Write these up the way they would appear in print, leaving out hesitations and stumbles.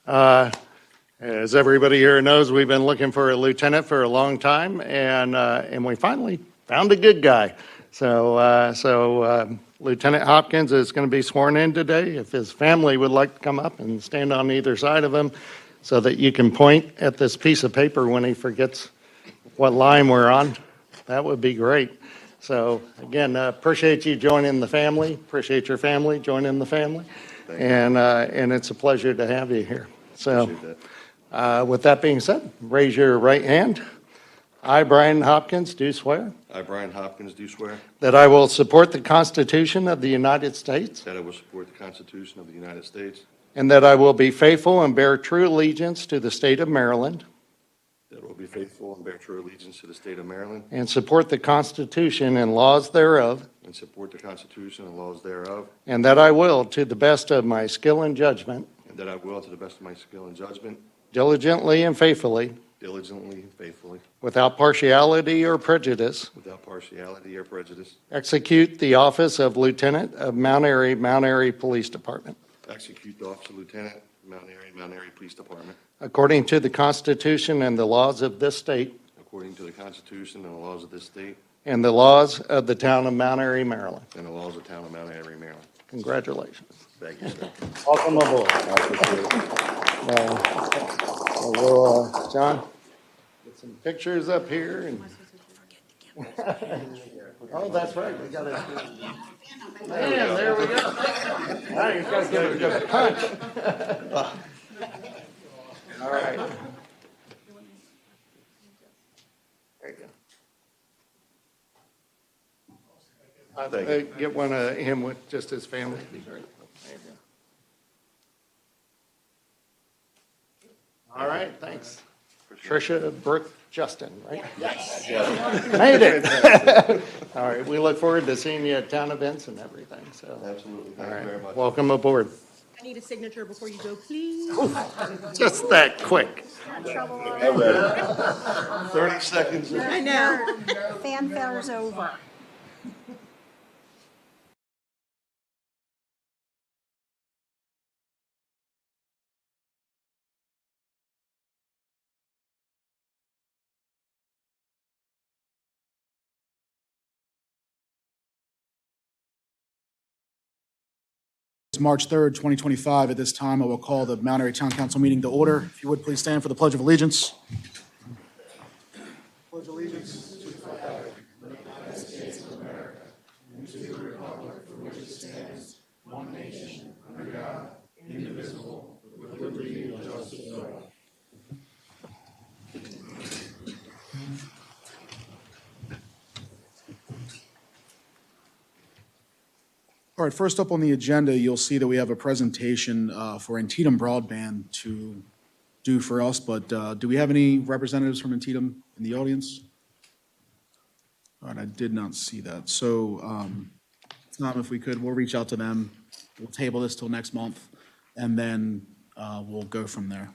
As everybody here knows, we've been looking for a lieutenant for a long time, and we finally found a good guy. So Lieutenant Hopkins is going to be sworn in today. If his family would like to come up and stand on either side of him so that you can point at this piece of paper when he forgets what line we're on, that would be great. So again, appreciate you joining the family. Appreciate your family joining the family, and it's a pleasure to have you here. So, with that being said, raise your right hand. I, Brian Hopkins, do swear. I, Brian Hopkins, do swear. That I will support the Constitution of the United States. That I will support the Constitution of the United States. And that I will be faithful and bear true allegiance to the state of Maryland. That I will be faithful and bear true allegiance to the state of Maryland. And support the Constitution and laws thereof. And support the Constitution and laws thereof. And that I will, to the best of my skill and judgment. And that I will, to the best of my skill and judgment. Diligently and faithfully. Diligently and faithfully. Without partiality or prejudice. Without partiality or prejudice. Execute the office of Lieutenant of Mount Airy Police Department. Execute the office of Lieutenant, Mount Airy Police Department. According to the Constitution and the laws of this state. According to the Constitution and the laws of this state. And the laws of the town of Mount Airy, Maryland. And the laws of the town of Mount Airy, Maryland. Congratulations. Thank you, sir. Welcome aboard. John, get some pictures up here. And oh, that's right. We got it. Man, there we go. Now you've got to give it a good punch. All right. There you go. Get one of him with just his family. Be great. There you go. All right, thanks. Tricia, Brooke, Justin, right? Yes. Made it. All right, we look forward to seeing you at town events and everything. So Absolutely. Thank all right, you very much. welcome aboard. I need a signature before you go, please. Just that quick. 30 seconds. I know. Fanfare's over. It's March 3rd, 2025. At this time, I will call the Mount Airy Town Council meeting to order. If you would, please stand for the Pledge of Allegiance. Pledge allegiance to the flag of the United States of America and to the republic for which it stands, one nation, under God, indivisible, with liberty and justice for all. All right, first up on the agenda, you'll see that we have a presentation for Antietam Broadband to do for us, but do we have any representatives from Antietam in the audience? All right, I did not see that. So, Tom, if we could, we'll reach out to them. We'll table this till next month, and then we'll go from there.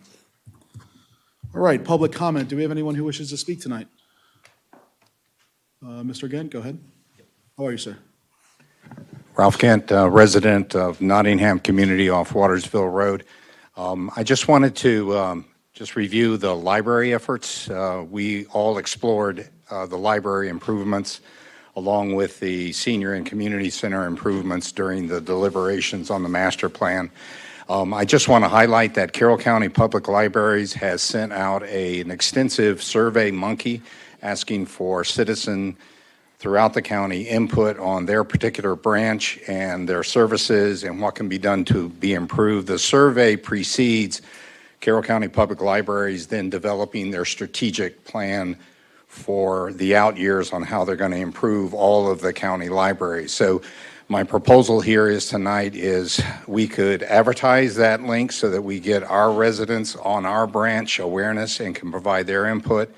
All right, public comment. Do we have anyone who wishes to speak tonight? Mr. Gent, go ahead. How are you, sir? Ralph Kent, resident of Nottingham Community off Watersville Road. I just wanted to just review the library efforts. We all explored the library improvements along with the senior and community center improvements during the deliberations on the master plan. I just want to highlight that Carroll County Public Libraries has sent out an extensive survey monkey asking for citizen throughout the county input on their particular branch and their services and what can be done to be improved. The survey precedes Carroll County Public Libraries then developing their strategic plan for the out years on how they're going to improve all of the county libraries. So my proposal here is tonight is we could advertise that link so that we get our residents on our branch awareness and can provide their input.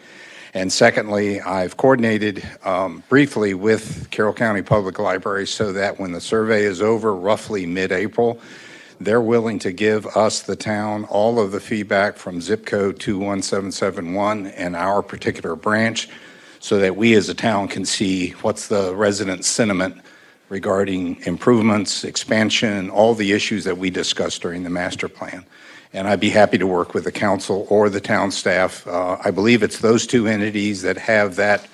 And secondly, I've coordinated briefly with Carroll County Public Library so that when the survey is over, roughly mid-April, they're willing to give us, the town, all of the feedback from zip code 21771 and our particular branch so that we as a town can see what's the resident sentiment regarding improvements, expansion, all the issues that we discussed during the master plan. And I'd be happy to work with the council or the town staff. I believe it's those two entities that have that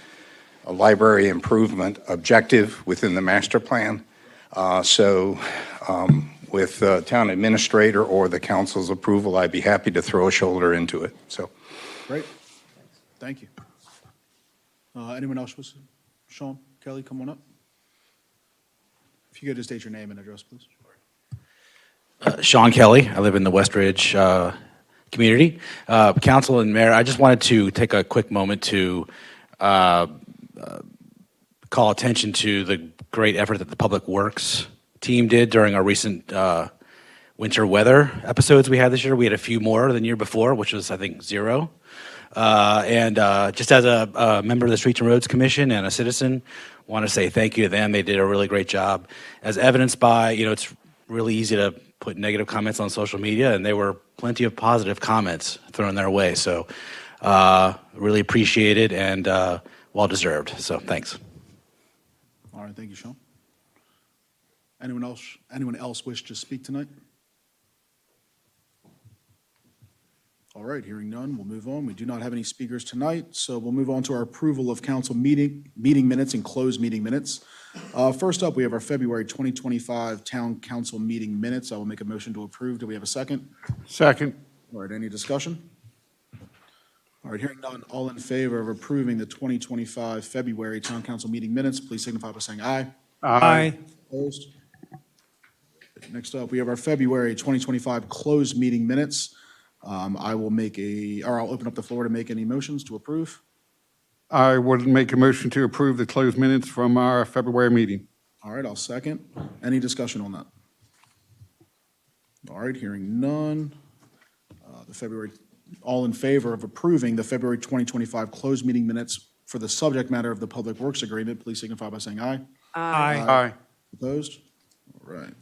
library improvement objective within the master plan. With the town administrator or the council's approval, I'd be happy to throw a shoulder into it. So, Great. Thank you. Anyone else? Sean, Kelly, come on up. If you could just state your name and address, please. Sean Kelly. I live in the Westridge community. Council and Mayor, I just wanted to take a quick moment to call attention to the great effort that the Public Works team did during our recent winter weather episodes we had this year. We had a few more than the year before, which was, I think, 0. Just as a member of the Streets and Roads Commission and a citizen, want to say thank you to them. They did a really great job, as evidenced by, it's really easy to put negative comments on social media, and there were plenty of positive comments thrown their way. So really appreciate it and well-deserved. So thanks. All right, thank you, Sean. Anyone else wish to speak tonight? All right, hearing none, we'll move on. We do not have any speakers tonight, so we'll move on to our approval of council meeting minutes and closed meeting minutes. First up, we have our February 2025 Town Council meeting minutes. I will make a motion to approve. Do we have a second? Second. All right, any discussion? All right, hearing none, all in favor of approving the 2025 February Town Council meeting minutes, please signify by saying aye. Aye. Opposed? Next up, we have our February 2025 closed meeting minutes. I'll open up the floor to make any motions to approve. I would make a motion to approve the closed minutes from our February meeting. All right, I'll second. Any discussion on that? All right, hearing none. All in favor of approving the February 2025 closed meeting minutes for the subject matter of the Public Works Agreement, please signify by saying aye. Aye. Opposed? All right.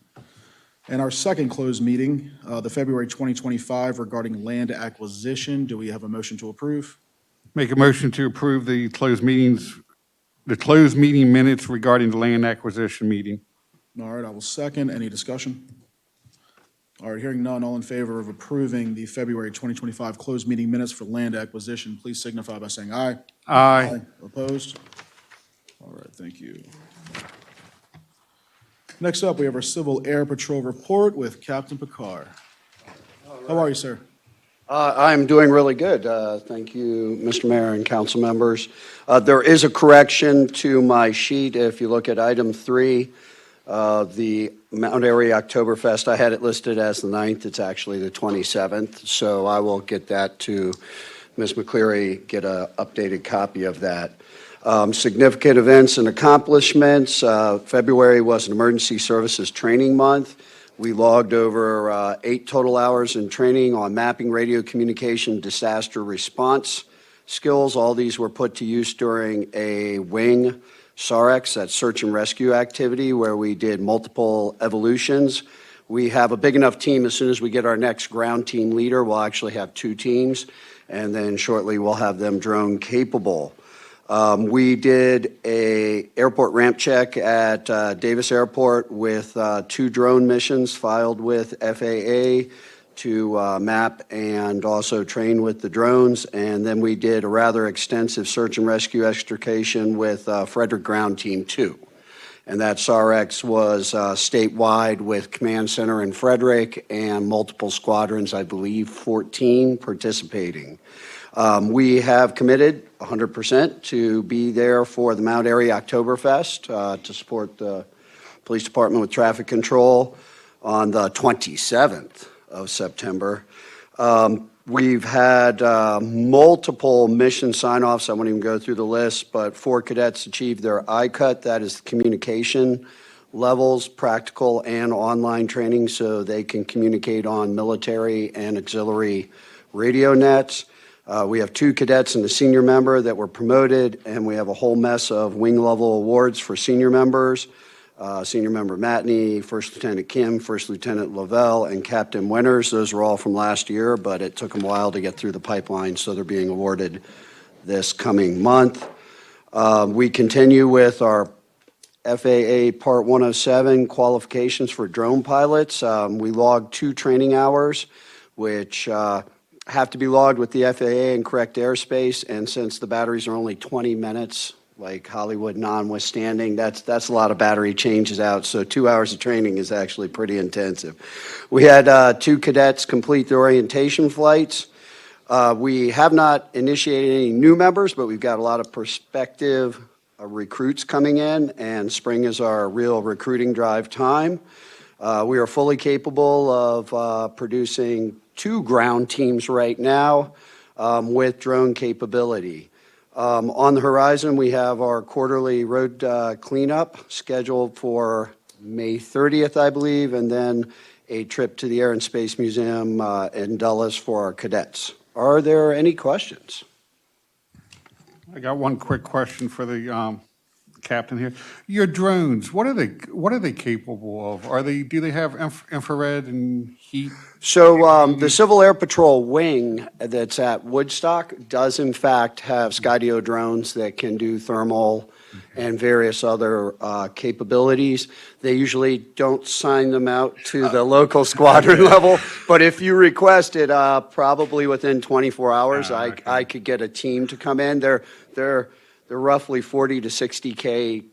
And our second closed meeting, the February 2025 regarding land acquisition, do we have a motion to approve? Make a motion to approve the closed meeting minutes regarding the land acquisition meeting. All right, I will second. Any discussion? All right, hearing none, all in favor of approving the February 2025 closed meeting minutes for land acquisition, please signify by saying aye. Aye. Opposed? All right, thank you. Next up, we have our Civil Air Patrol report with Captain Picard. How are you, sir? I'm doing really good. Thank you, Mr. Mayor and council members. There is a correction to my sheet. If you look at item 3, the Mount Airy Oktoberfest, I had it listed as the 9th. It's actually the 27th. So I will get that to Ms. McCleary, get an updated copy of that. Significant events and accomplishments. February was an emergency services training month. We logged over 8 total hours in training on mapping, radio communication, disaster response skills. All these were put to use during a wing SAREX, that search and rescue activity, where we did multiple evolutions. We have a big enough team. As soon as we get our next ground team leader, we'll actually have 2 teams, and then shortly we'll have them drone capable. We did a airport ramp check at Davis Airport with 2 drone missions filed with FAA to map and also train with the drones. And then we did a rather extensive search and rescue extrication with Frederick Ground Team 2. And that SAREX was statewide with Command Center in Frederick and multiple squadrons, I believe 14 participating. We have committed 100% to be there for the Mount Airy Oktoberfest to support the police department with traffic control on the 27th of September. We've had multiple mission sign-offs. I won't even go through the list, but 4 cadets achieved their ICUT. That is communication levels, practical and online training, so they can communicate on military and auxiliary radio nets. We have 2 cadets and a senior member that were promoted, and we have a whole mess of wing level awards for senior members. Senior member Matney, First Lieutenant Kim, First Lieutenant Lavelle, and Captain Winters. Those were all from last year, but it took them a while to get through the pipeline, so they're being awarded this coming month. We continue with our FAA Part 107 qualifications for drone pilots. We logged 2 training hours, which have to be logged with the FAA in correct airspace, and since the batteries are only 20 minutes, like Hollywood notwithstanding, that's a lot of battery changes out, so 2 hours of training is actually pretty intensive. We had 2 cadets complete their orientation flights. We have not initiated any new members, but we've got a lot of prospective recruits coming in, and spring is our real recruiting drive time. We are fully capable of producing 2 ground teams right now with drone capability. On the horizon, we have our quarterly road cleanup scheduled for May 30th, I believe, and then a trip to the Air and Space Museum in Dulles for our cadets. Are there any questions? I got one quick question for the captain here. Your drones, what are they capable of? Do they have infrared and heat? So the Civil Air Patrol wing that's at Woodstock does in fact have Skydio drones that can do thermal and various other capabilities. They usually don't sign them out to the local squadron level, but if you request it, probably within 24 hours, I could get a team to come in. They're roughly 40 to 60K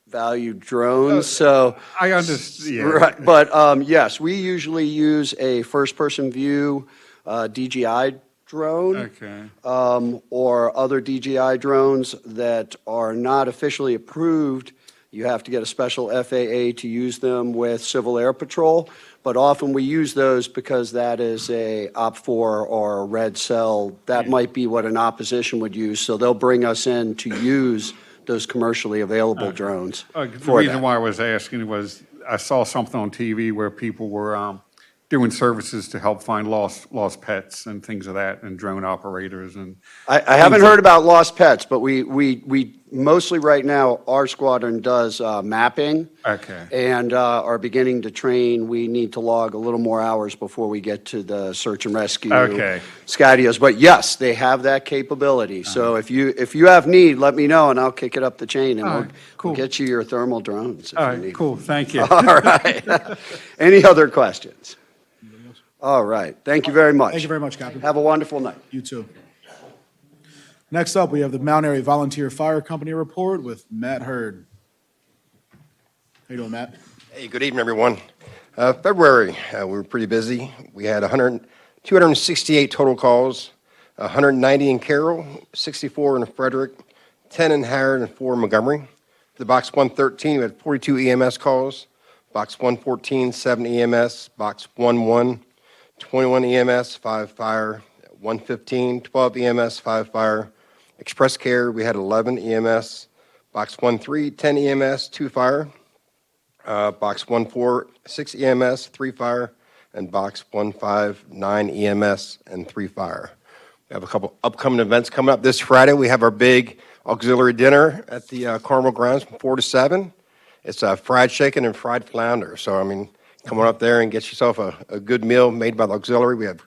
value drones, so. I understand, yeah. Right, but yes, we usually use a first-person view DJI drone. Okay. Or other DJI drones that are not officially approved. You have to get a special FAA to use them with Civil Air Patrol, but often we use those because that is a OP4 or a red cell. That might be what an opposition would use, so they'll bring us in to use those commercially available drones. The for reason that. why I was asking was I saw something on TV where people were doing services to help find lost pets and things of that, and drone operators and. I haven't heard about lost pets, but we mostly right now, our squadron does mapping. Okay. And are beginning to train. We need to log a little more hours before we get to the search and rescue. Okay. Skydios, but yes, they have that capability. So if you have need, let me know and I'll kick it up the chain and All right, cool. we'll get you your thermal drones. if All you right, need. cool, thank you. All right. Any other questions? All right. Thank you very much. Thank you very much, Captain. Have a wonderful night. You too. Next up, we have the Mount Airy Volunteer Fire Company report with Matt Hurd. How you doing, Matt? Hey, good evening, everyone. February, we were pretty busy. We had 268 total calls, 190 in Carroll, 64 in Frederick, 10 in Harrod, and 4 in Montgomery. For the Box 113, we had 42 EMS calls, Box 114, 7 EMS, Box 11, 21 EMS, 5 fire, 115, 12 EMS, 5 fire. Express Care, we had 11 EMS, Box 13, 10 EMS, 2 fire. Box 14, 6 EMS, 3 fire, and Box 15, 9 EMS, and 3 fire. We have a couple upcoming events coming up this Friday. We have our big auxiliary dinner at the Carmel grounds from 4 to 7. It's fried chicken and fried flounder. So, I mean, come on up there and get yourself a good meal made by the auxiliary. We have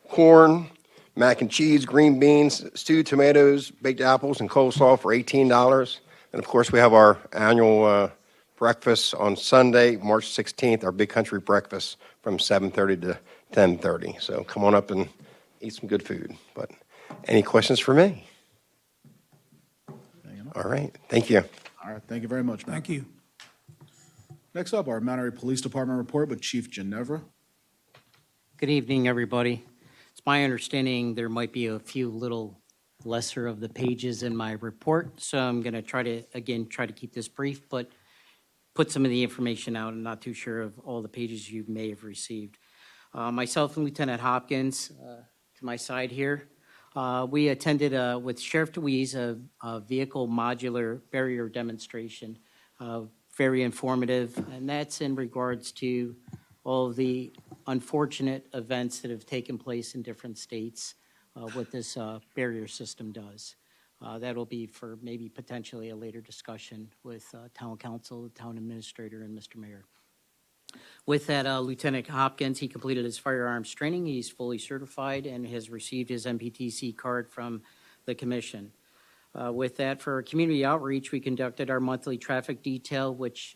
corn, mac and cheese, green beans, stewed tomatoes, baked apples, and coleslaw for $18. And, of course, we have our annual breakfast on Sunday, March 16th, our Big Country breakfast from 7:30 to 10:30. So come on up and eat some good food. But any questions for me? All right. Thank you. All right, thank you very much, Matt. Thank you. Next up, our Mount Airy Police Department report with Chief Ginevra. Good evening, everybody. It's my understanding there might be a few little lesser of the pages in my report, so I'm going to try to keep this brief, but put some of the information out. I'm not too sure of all the pages you may have received. Myself and Lieutenant Hopkins, to my side here, we attended with Sheriff DeWeese a vehicle modular barrier demonstration, very informative, and that's in regards to all of the unfortunate events that have taken place in different states, what this barrier system does. That'll be for maybe potentially a later discussion with town council, the town administrator, and Mr. Mayor. With that, Lieutenant Hopkins, he completed his firearms training. He's fully certified and has received his MPTC card from the commission. With that, for our community outreach, we conducted our monthly traffic detail, which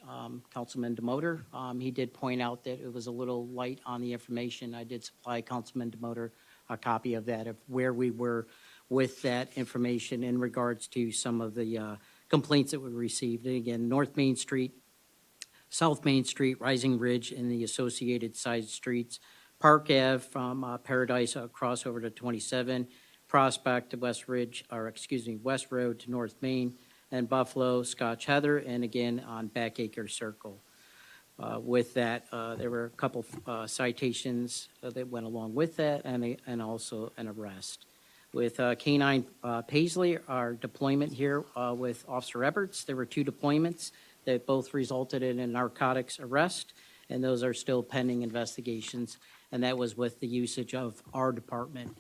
Councilman Demoter, he did point out that it was a little light on the information. I did supply Councilman Demoter a copy of that, of where we were with that information in regards to some of the complaints that we received. And again, North Main Street, South Main Street, Rising Ridge, and the associated side streets, Park Ave from Paradise across over to 27, Prospect to West Ridge, or excuse me, West Road to North Main, and Buffalo, Scotch Heather, and again on Backacre Circle. With that, there were a couple citations that went along with that, and also an arrest. With K-9 Paisley, our deployment here with Officer Eberts, there were 2 deployments that both resulted in a narcotics arrest, and those are still pending investigations, and that was with the usage of our department.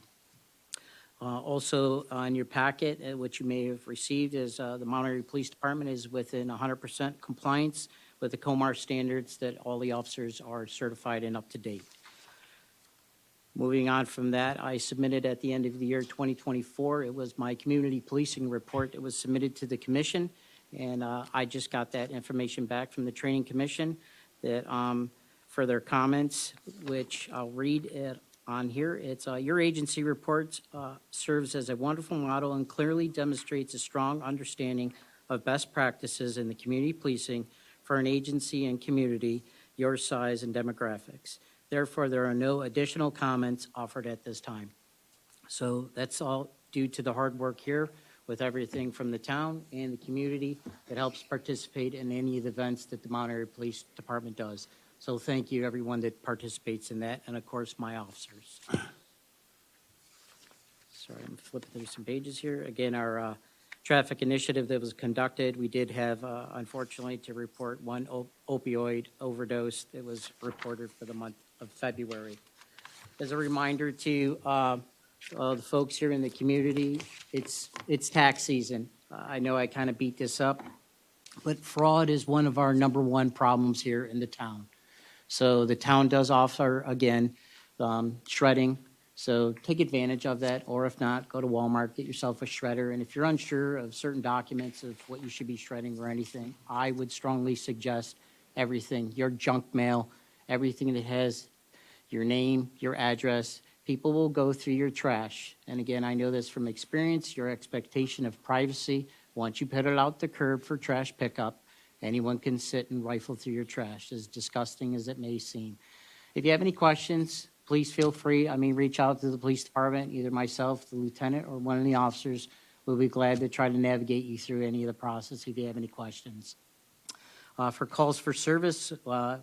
Also, on your packet, which you may have received, is the Mount Airy Police Department is within 100% compliance with the COMAR standards that all the officers are certified and up to date. Moving on from that, I submitted at the end of the year 2024, it was my community policing report that was submitted to the commission, and I just got that information back from the Training Commission that for their comments, which I'll read it on here. It's your agency report serves as a wonderful model and clearly demonstrates a strong understanding of best practices in the community policing for an agency and community your size and demographics. Therefore, there are no additional comments offered at this time. So that's all due to the hard work here with everything from the town and the community that helps participate in any of the events that the Mount Airy Police Department does. So thank you, everyone that participates in that, and of course, my officers. Sorry, I'm flipping through some pages here. Again, our traffic initiative that was conducted, we did have, unfortunately, to report 1 opioid overdose that was reported for the month of February. As a reminder to the folks here in the community, it's tax season. I know I kind of beat this up, but fraud is one of our #1 problems here in the town. So the town does offer, again, shredding. So take advantage of that, or if not, go to Walmart, get yourself a shredder. And if you're unsure of certain documents of what you should be shredding or anything, I would strongly suggest everything, your junk mail, everything that has your name, your address. People will go through your trash. And again, I know this from experience, your expectation of privacy. Once you put it out the curb for trash pickup, anyone can sit and rifle through your trash, as disgusting as it may seem. If you have any questions, please feel free. Reach out to the police department, either myself, the lieutenant, or one of the officers. We'll be glad to try to navigate you through any of the process if you have any questions. For calls for service,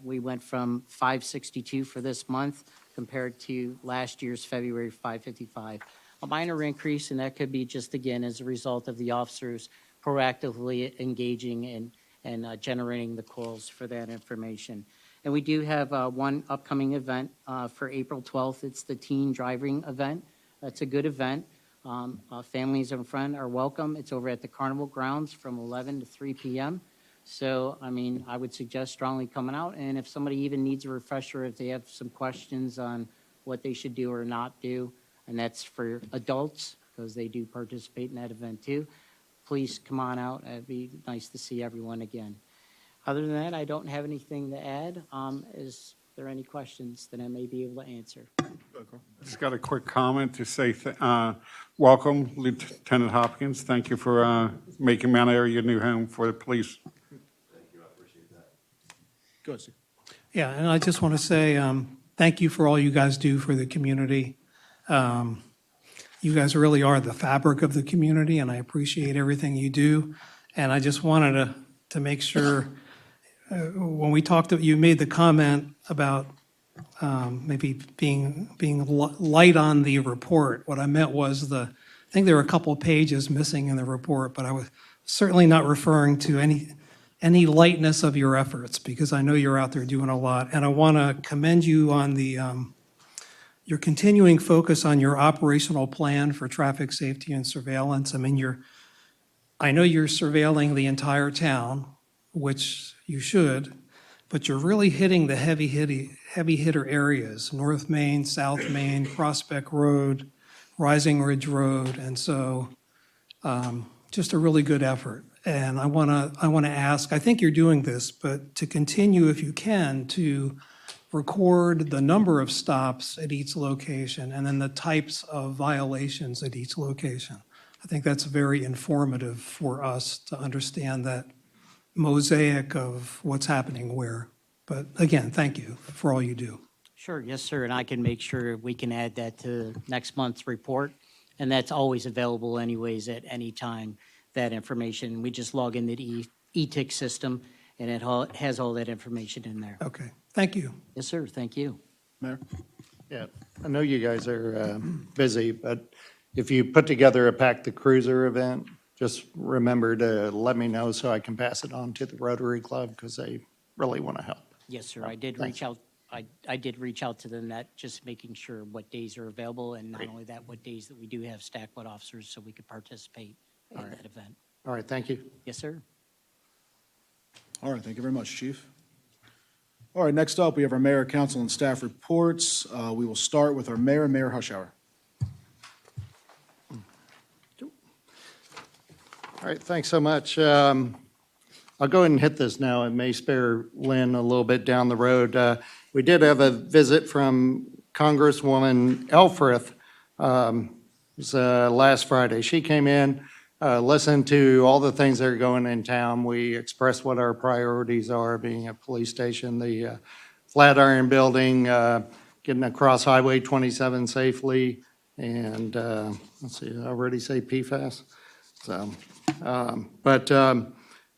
we went from 562 for this month compared to last year's February 555. A minor increase, and that could be just, again, as a result of the officers proactively engaging and generating the calls for that information. And we do have one upcoming event for April 12th. It's the teen driving event. That's a good event. Families and friends are welcome. It's over at the Carnival Grounds from 11 to 3 p.m. So, I would suggest strongly coming out. And if somebody even needs a refresher, if they have some questions on what they should do or not do, and that's for adults, because they do participate in that event too, please come on out. It'd be nice to see everyone again. Other than that, I don't have anything to add. Is there any questions that I may be able to answer? Just got a quick comment to say, welcome, Lieutenant Hopkins. Thank you for making Mount Airy your new home for the police. Thank you, I appreciate that. Go ahead, Steve. Yeah, and I just want to say thank you for all you guys do for the community. You guys really are the fabric of the community, and I appreciate everything you do. And I just wanted to make sure, when we talked, you made the comment about maybe being light on the report. What I meant was I think there were a couple of pages missing in the report, but I was certainly not referring to any lightness of your efforts, because I know you're out there doing a lot. And I want to commend you on your continuing focus on your operational plan for traffic safety and surveillance. I know you're surveilling the entire town, which you should, but you're really hitting the heavy hitter areas: North Main, South Main, Prospect Road, Rising Ridge Road. And so just a really good effort. And I want to ask, I think you're doing this, but to continue, if you can, to record the number of stops at each location and then the types of violations at each location. I think that's very informative for us to understand that mosaic of what's happening where. But again, thank you for all you do. Sure, yes, sir, and I can make sure we can add that to next month's report, and that's always available anyways at any time, that information. We just log in the e-tick system, and it has all that information in there. Okay, thank you. Yes, sir, thank you. Mayor? Yeah, I know you guys are busy, but if you put together a Pack the Cruiser event, just remember to let me know so I can pass it on to the Rotary Club because they really want to help. Yes, sir, I did Thanks. reach out. I did reach out to them, that just making sure what days are available, and not only that, what days that we do have stack what officers so we could participate in that event. All right, thank you. Yes, sir. All right, thank you very much, Chief. All right, next up, we have our mayor, council, and staff reports. We will start with our mayor, Mayor Hushhour. All right, thanks so much. I'll go ahead and hit this now. It may spare Lynn a little bit down the road. We did have a visit from Congresswoman Elfrith. It was last Friday. She came in, listened to all the things that are going in town. We expressed what our priorities are, being a police station, the Flatiron Building, getting across Highway 27 safely, and let's see, I already say PFAS. So,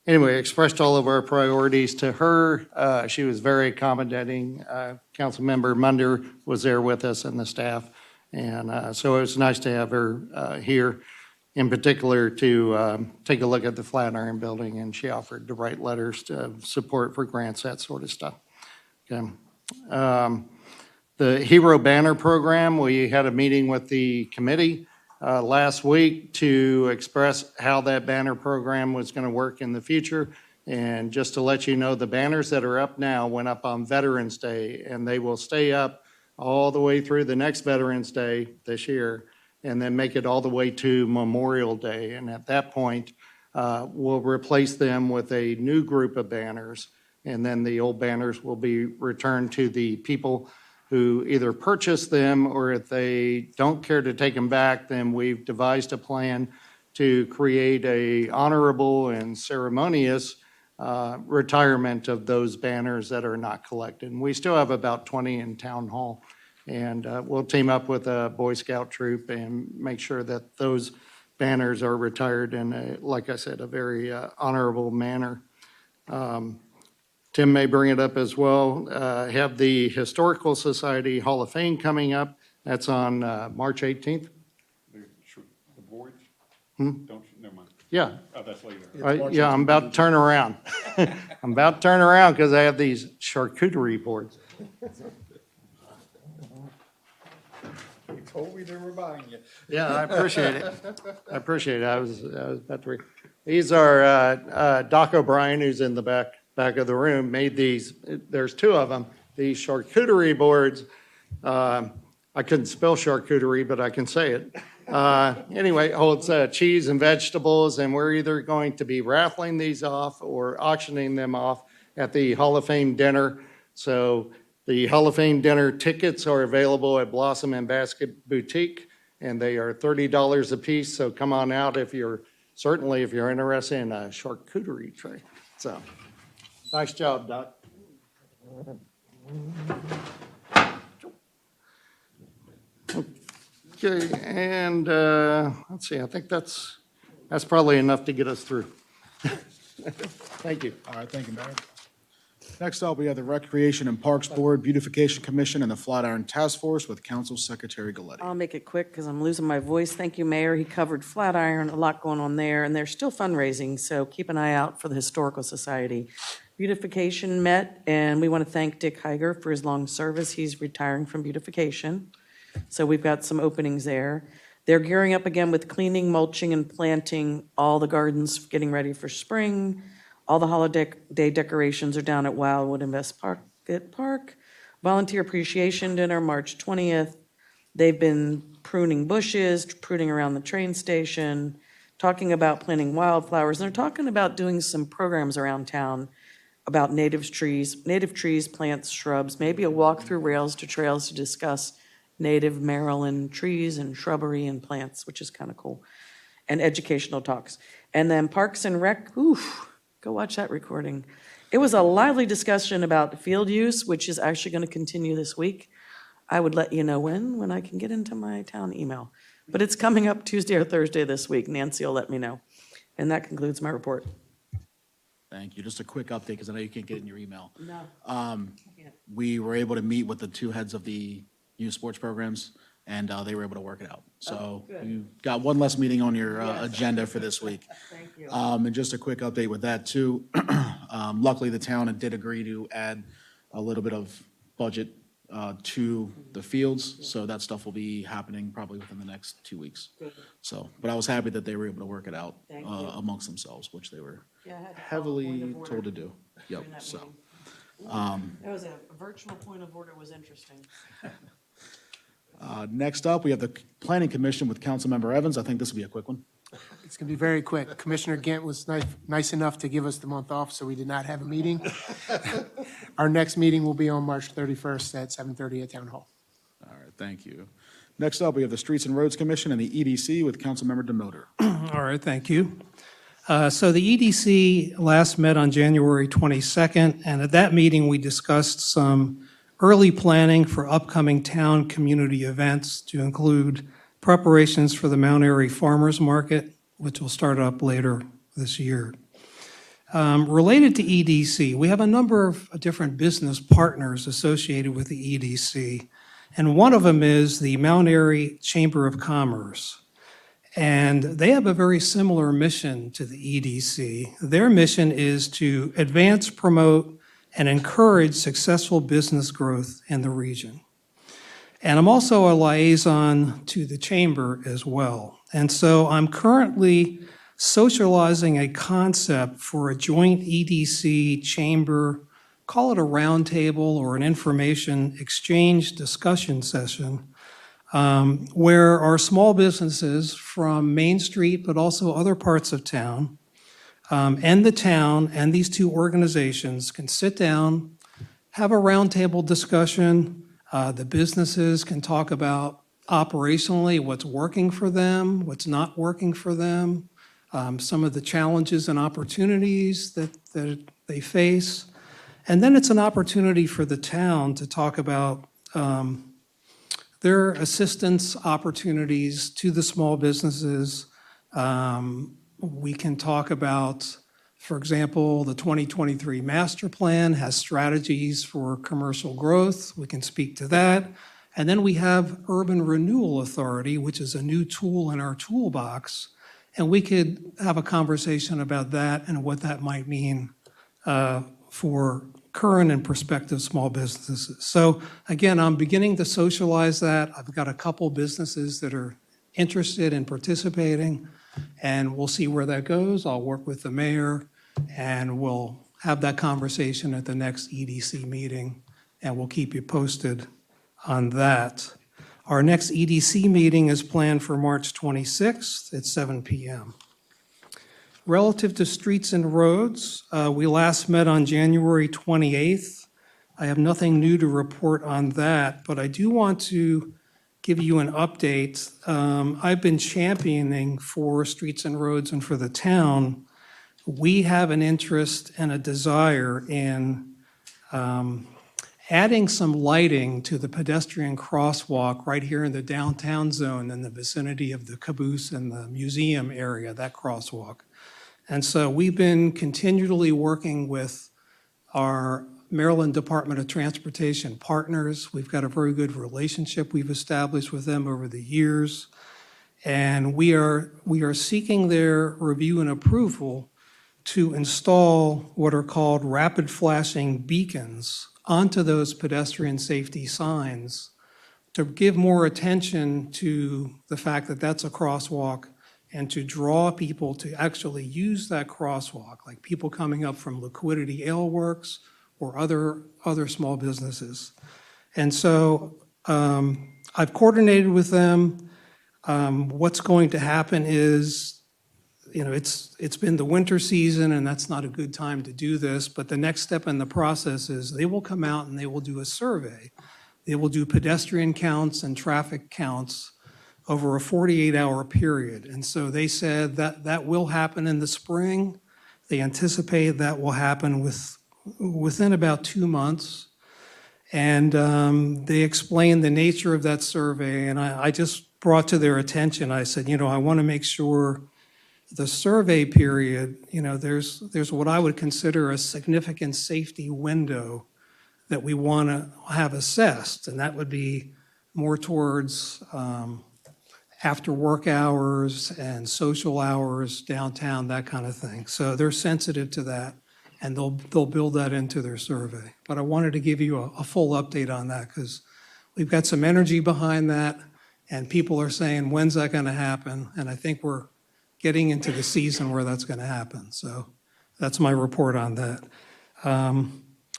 anyway, expressed all of our priorities to her. She was very accommodating. Councilmember Munder was there with us and the staff. And so it was nice to have her here, in particular to take a look at the Flatiron Building. And she offered to write letters to support for grants, that sort of stuff. Okay. The Hero Banner Program, we had a meeting with the committee last week to express how that banner program was going to work in the future. And just to let you know, the banners that are up now went up on Veterans Day, and they will stay up all the way through the next Veterans Day this year, and then make it all the way to Memorial Day. And at that point, we'll replace them with a new group of banners, and then the old banners will be returned to the people who either purchase them, or if they don't care to take them back, then we've devised a plan to create a honorable and ceremonious retirement of those banners that are not collected. And we still have about 20 in Town Hall, and we'll team up with a Boy Scout troop and make sure that those banners are retired in, like I said, a very honorable manner. Tim may bring it up as well. Have the Historical Society Hall of Fame coming up. That's on March 18th. The boards? Don't you, never mind. Yeah. Oh, that's later. Yeah, I'm about to turn around. I'm about to turn around because I have these charcuterie boards. You told me they were buying you. Yeah, I appreciate it. I appreciate it. I was about to read. These are Doc O'Brien, who's in the back of the room, made these. There's two of them. These charcuterie boards. I couldn't spell charcuterie, but I can say it. Anyway, it holds cheese and vegetables, and we're either going to be raffling these off or auctioning them off at the Hall of Fame dinner. So the Hall of Fame dinner tickets are available at Blossom and Basket Boutique, and they are $30 a piece. So come on out if you're interested in a charcuterie tray. So nice job, Doc. Okay, and let's see, I think that's probably enough to get us through. Thank you. All right, thank you, Mayor. Next up, we have the Recreation and Parks Board, Beautification Commission, and the Flatiron Task Force with Council Secretary Galletti. I'll make it quick because I'm losing my voice. Thank you, Mayor. He covered Flatiron, a lot going on there, and they're still fundraising, so keep an eye out for the Historical Society. Beautification met, and we want to thank Dick Heiger for his long service. He's retiring from beautification, so we've got some openings there. They're gearing up again with cleaning, mulching, and planting all the gardens, getting ready for spring. All the holiday decorations are down at Wildwood Invest Park. Volunteer Appreciation Dinner, March 20th. They've been pruning bushes, pruning around the train station, talking about planting wildflowers, and they're talking about doing some programs around town about native trees, plants, shrubs, maybe a walk through rails to trails to discuss native Maryland trees and shrubbery and plants, which is kind of cool, and educational talks. And then Parks and Rec, oof, go watch that recording. It was a lively discussion about field use, which is actually going to continue this week. I would let you know when I can get into my town email. But it's coming up Tuesday or Thursday this week. Nancy will let me know. And that concludes my report. Thank you. Just a quick update, because I know you can't get it in your email. No. We were able to meet with the two heads of the youth sports programs, and they were able to work it out. So good. you got one less meeting on your agenda for this week. Thank you. And just a quick update with that, too. Luckily, the town did agree to add a little bit of budget to the fields, so that stuff will be happening probably within the next 2 weeks. Good. So, but I was happy that they were able to work it out Thank you. amongst themselves, which they were Yeah, I had to call a point heavily of order told to do. Yep, during that so. meeting. That was a virtual point of order, was interesting. Next up, we have the Planning Commission with Councilmember Evans. I think this will be a quick one. It's going to be very quick. Commissioner Gant was nice enough to give us the month off, so we did not have a meeting. Our next meeting will be on March 31st at 7:30 at Town Hall. All right, thank you. Next up, we have the Streets and Roads Commission and the EDC with Councilmember Demoter. All right, thank you. So the EDC last met on January 22nd, and at that meeting, we discussed some early planning for upcoming town community events to include preparations for the Mount Airy Farmers Market, which will start up later this year. Related to EDC, we have a number of different business partners associated with the EDC, and one of them is the Mount Airy Chamber of Commerce. And they have a very similar mission to the EDC. Their mission is to advance, promote, and encourage successful business growth in the region. And I'm also a liaison to the chamber as well. And so I'm currently socializing a concept for a joint EDC chamber, call it a roundtable or an information exchange discussion session, where our small businesses from Main Street, but also other parts of town, and the town and these two organizations can sit down, have a roundtable discussion. The businesses can talk about operationally what's working for them, what's not working for them, some of the challenges and opportunities that they face. And then it's an opportunity for the town to talk about their assistance opportunities to the small businesses. We can talk about, for example, the 2023 master plan has strategies for commercial growth. We can speak to that. And then we have Urban Renewal Authority, which is a new tool in our toolbox. And we could have a conversation about that and what that might mean for current and prospective small businesses. So again, I'm beginning to socialize that. I've got a couple businesses that are interested in participating, and we'll see where that goes. I'll work with the mayor, and we'll have that conversation at the next EDC meeting, and we'll keep you posted on that. Our next EDC meeting is planned for March 26th at 7 p.m. Relative to streets and roads, we last met on January 28th. I have nothing new to report on that, but I do want to give you an update. I've been championing for streets and roads and for the town. We have an interest and a desire in adding some lighting to the pedestrian crosswalk right here in the downtown zone in the vicinity of the caboose and the museum area, that crosswalk. And so we've been continually working with our Maryland Department of Transportation partners. We've got a very good relationship we've established with them over the years. And we are seeking their review and approval to install what are called rapid flashing beacons onto those pedestrian safety signs to give more attention to the fact that that's a crosswalk and to draw people to actually use that crosswalk, like people coming up from Liquidity Ale Works or other small businesses. And so I've coordinated with them. What's going to happen is it's been the winter season, and that's not a good time to do this, but the next step in the process is they will come out and they will do a survey. They will do pedestrian counts and traffic counts over a 48-hour period. And so they said that that will happen in the spring. They anticipate that will happen within about 2 months. And they explained the nature of that survey, and I just brought to their attention, I said, I want to make sure the survey period, there's what I would consider a significant safety window that we want to have assessed, and that would be more towards after work hours and social hours, downtown, that kind of thing. So they're sensitive to that, and they'll build that into their survey. But I wanted to give you a full update on that because we've got some energy behind that, and people are saying, when's that going to happen? And I think we're getting into the season where that's going to happen. So that's my report on that.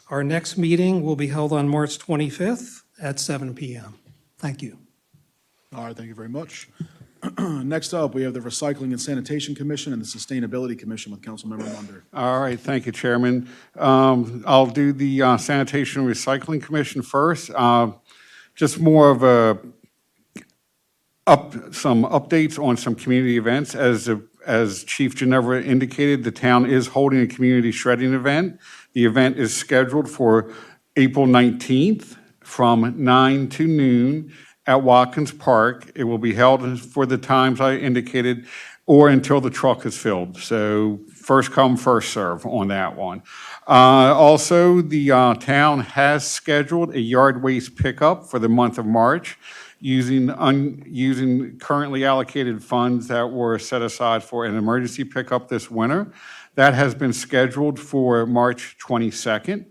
Our next meeting will be held on March 25th at 7 p.m. Thank you. All right, thank you very much. Next up, we have the Recycling and Sanitation Commission and the Sustainability Commission with Councilmember Munder. All right, thank you, Chairman. I'll do the Sanitation and Recycling Commission first. Just more of some updates on some community events. As Chief Ginevra indicated, the town is holding a community shredding event. The event is scheduled for April 19th from 9 to noon at Hopkins Park. It will be held for the times I indicated or until the truck is filled. So first come, first serve on that one. Also, the town has scheduled a yard waste pickup for the month of March using currently allocated funds that were set aside for an emergency pickup this winter. That has been scheduled for March 22nd.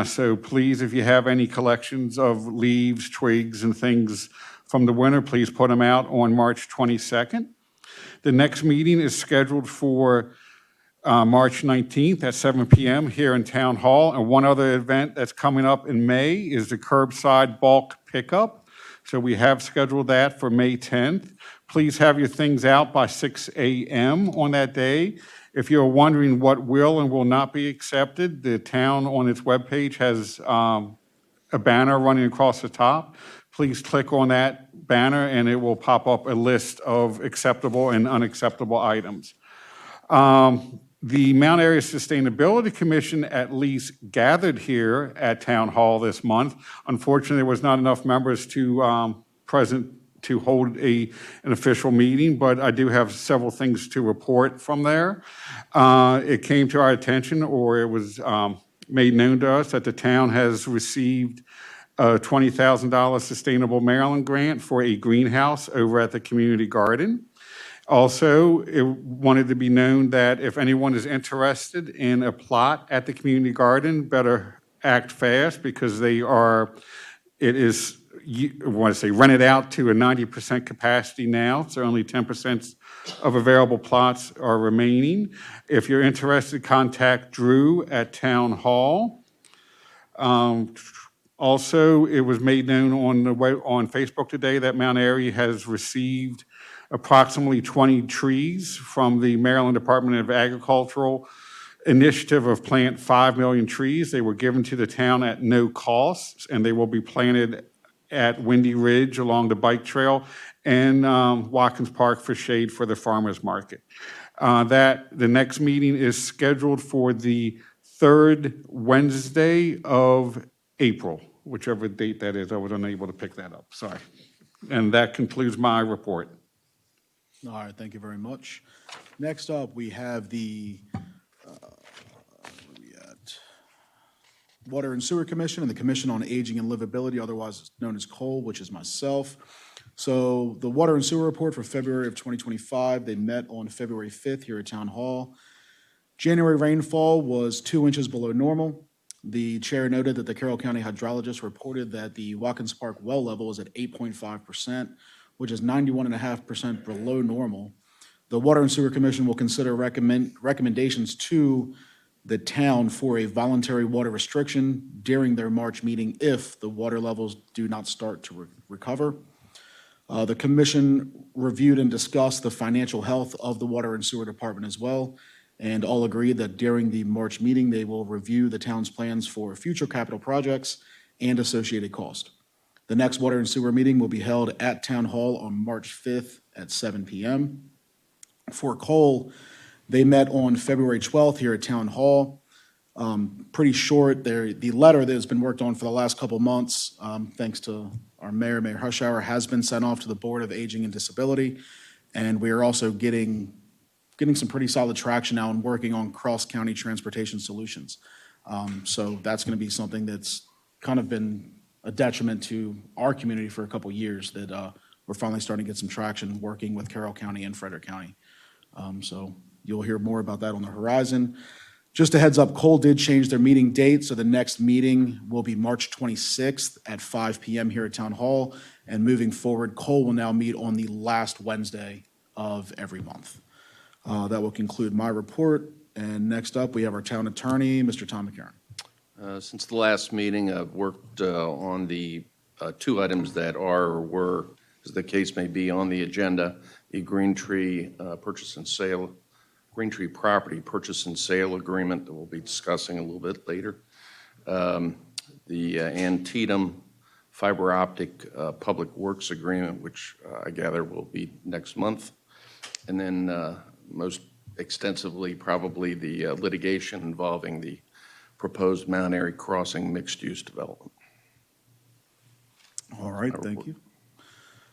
So please, if you have any collections of leaves, twigs, and things from the winter, please put them out on March 22nd. The next meeting is scheduled for March 19th at 7 p.m. here in Town Hall. And one other event that's coming up in May is the curbside bulk pickup. So we have scheduled that for May 10th. Please have your things out by 6 a.m. on that day. If you're wondering what will and will not be accepted, the town on its webpage has a banner running across the top. Please click on that banner and it will pop up a list of acceptable and unacceptable items. The Mount Airy Sustainability Commission at least gathered here at Town Hall this month. Unfortunately, there was not enough members to present to hold an official meeting, but I do have several things to report from there. It came to our attention, or it was made known to us, that the town has received a $20,000 Sustainable Maryland grant for a greenhouse over at the community garden. Also, it wanted to be known that if anyone is interested in a plot at the community garden, better act fast because it is rented out to a 90% capacity now, so only 10% of available plots are remaining. If you're interested, contact Drew at Town Hall. Also, it was made known on Facebook today that Mount Airy has received approximately 20 trees from the Maryland Department of Agricultural initiative of plant 5 million trees. They were given to the town at no cost, and they will be planted at Windy Ridge along the bike trail and Hopkins Park for shade for the farmers market. The next meeting is scheduled for the third Wednesday of April, whichever date that is. I was unable to pick that up, sorry. And that concludes my report. All right, thank you very much. Next up, we have the Water and Sewer Commission and the Commission on Aging and Livability, otherwise known as COLE, which is myself. So the Water and Sewer Report for February of 2025, they met on February 5th here at Town Hall. January rainfall was 2 inches below normal. The chair noted that the Carroll County hydrologist reported that the Hopkins Park well level is at 8.5%, which is 91.5% below normal. The Water and Sewer Commission will consider recommendations to the town for a voluntary water restriction during their March meeting if the water levels do not start to recover. The commission reviewed and discussed the financial health of the Water and Sewer Department as well, and all agreed that during the March meeting, they will review the town's plans for future capital projects and associated cost. The next Water and Sewer meeting will be held at Town Hall on March 5th at 7 p.m. For coal, they met on February 12th here at Town Hall. Pretty short, the letter that has been worked on for the last couple months, thanks to our mayor, Mayor Hushhour, has been sent off to the Board of Aging and Disability. And we are also getting some pretty solid traction now and working on cross-county transportation solutions. So that's going to be something that's kind of been a detriment to our community for a couple years, that we're finally starting to get some traction working with Carroll County and Frederick County. So you'll hear more about that on the horizon. Just a heads up, Cole did change their meeting date, so the next meeting will be March 26th at 5 p.m. here at Town Hall. And moving forward, Cole will now meet on the last Wednesday of every month. That will conclude my report. And next up, we have our town attorney, Mr. Tom McCarron. Since the last meeting, I've worked on the two items that are or were, as the case may be, on the agenda: the Green Tree purchase and sale, Green Tree property purchase and sale agreement that we'll be discussing a little bit later, the Antietam fiber optic public works agreement, which I gather will be next month, and then most extensively probably the litigation involving the proposed Mount Airy Crossing mixed-use development. All right, thank you.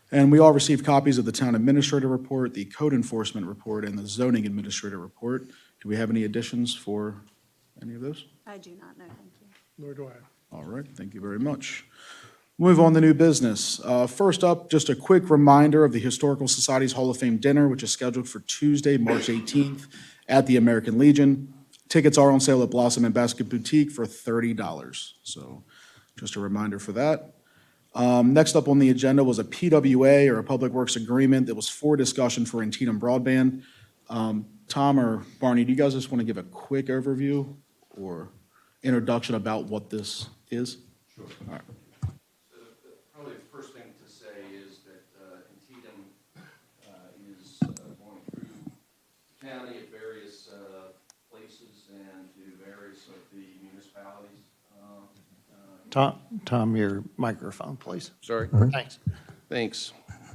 And we all received copies of the town administrator report, the code enforcement report, and the zoning administrator report. Do we have any additions for any of those? I do not know, thank you. Nor do I. All right, thank you very much. Move on to new business. First up, just a quick reminder of the Historical Society's Hall of Fame dinner, which is scheduled for Tuesday, March 18th at the American Legion. Tickets are on sale at Blossom and Basket Boutique for $30. So just a reminder for that. Next up on the agenda was a PWA, or a Public Works Agreement, that was for discussion for Antietam Broadband. Tom or Barney, do you guys just want to give a quick overview or introduction about what this is? Sure. All right. Probably the first thing to say is that Antietam is going through the county at various places and to various of the municipalities. Tom, your microphone, please. Sorry. Thanks. Thanks.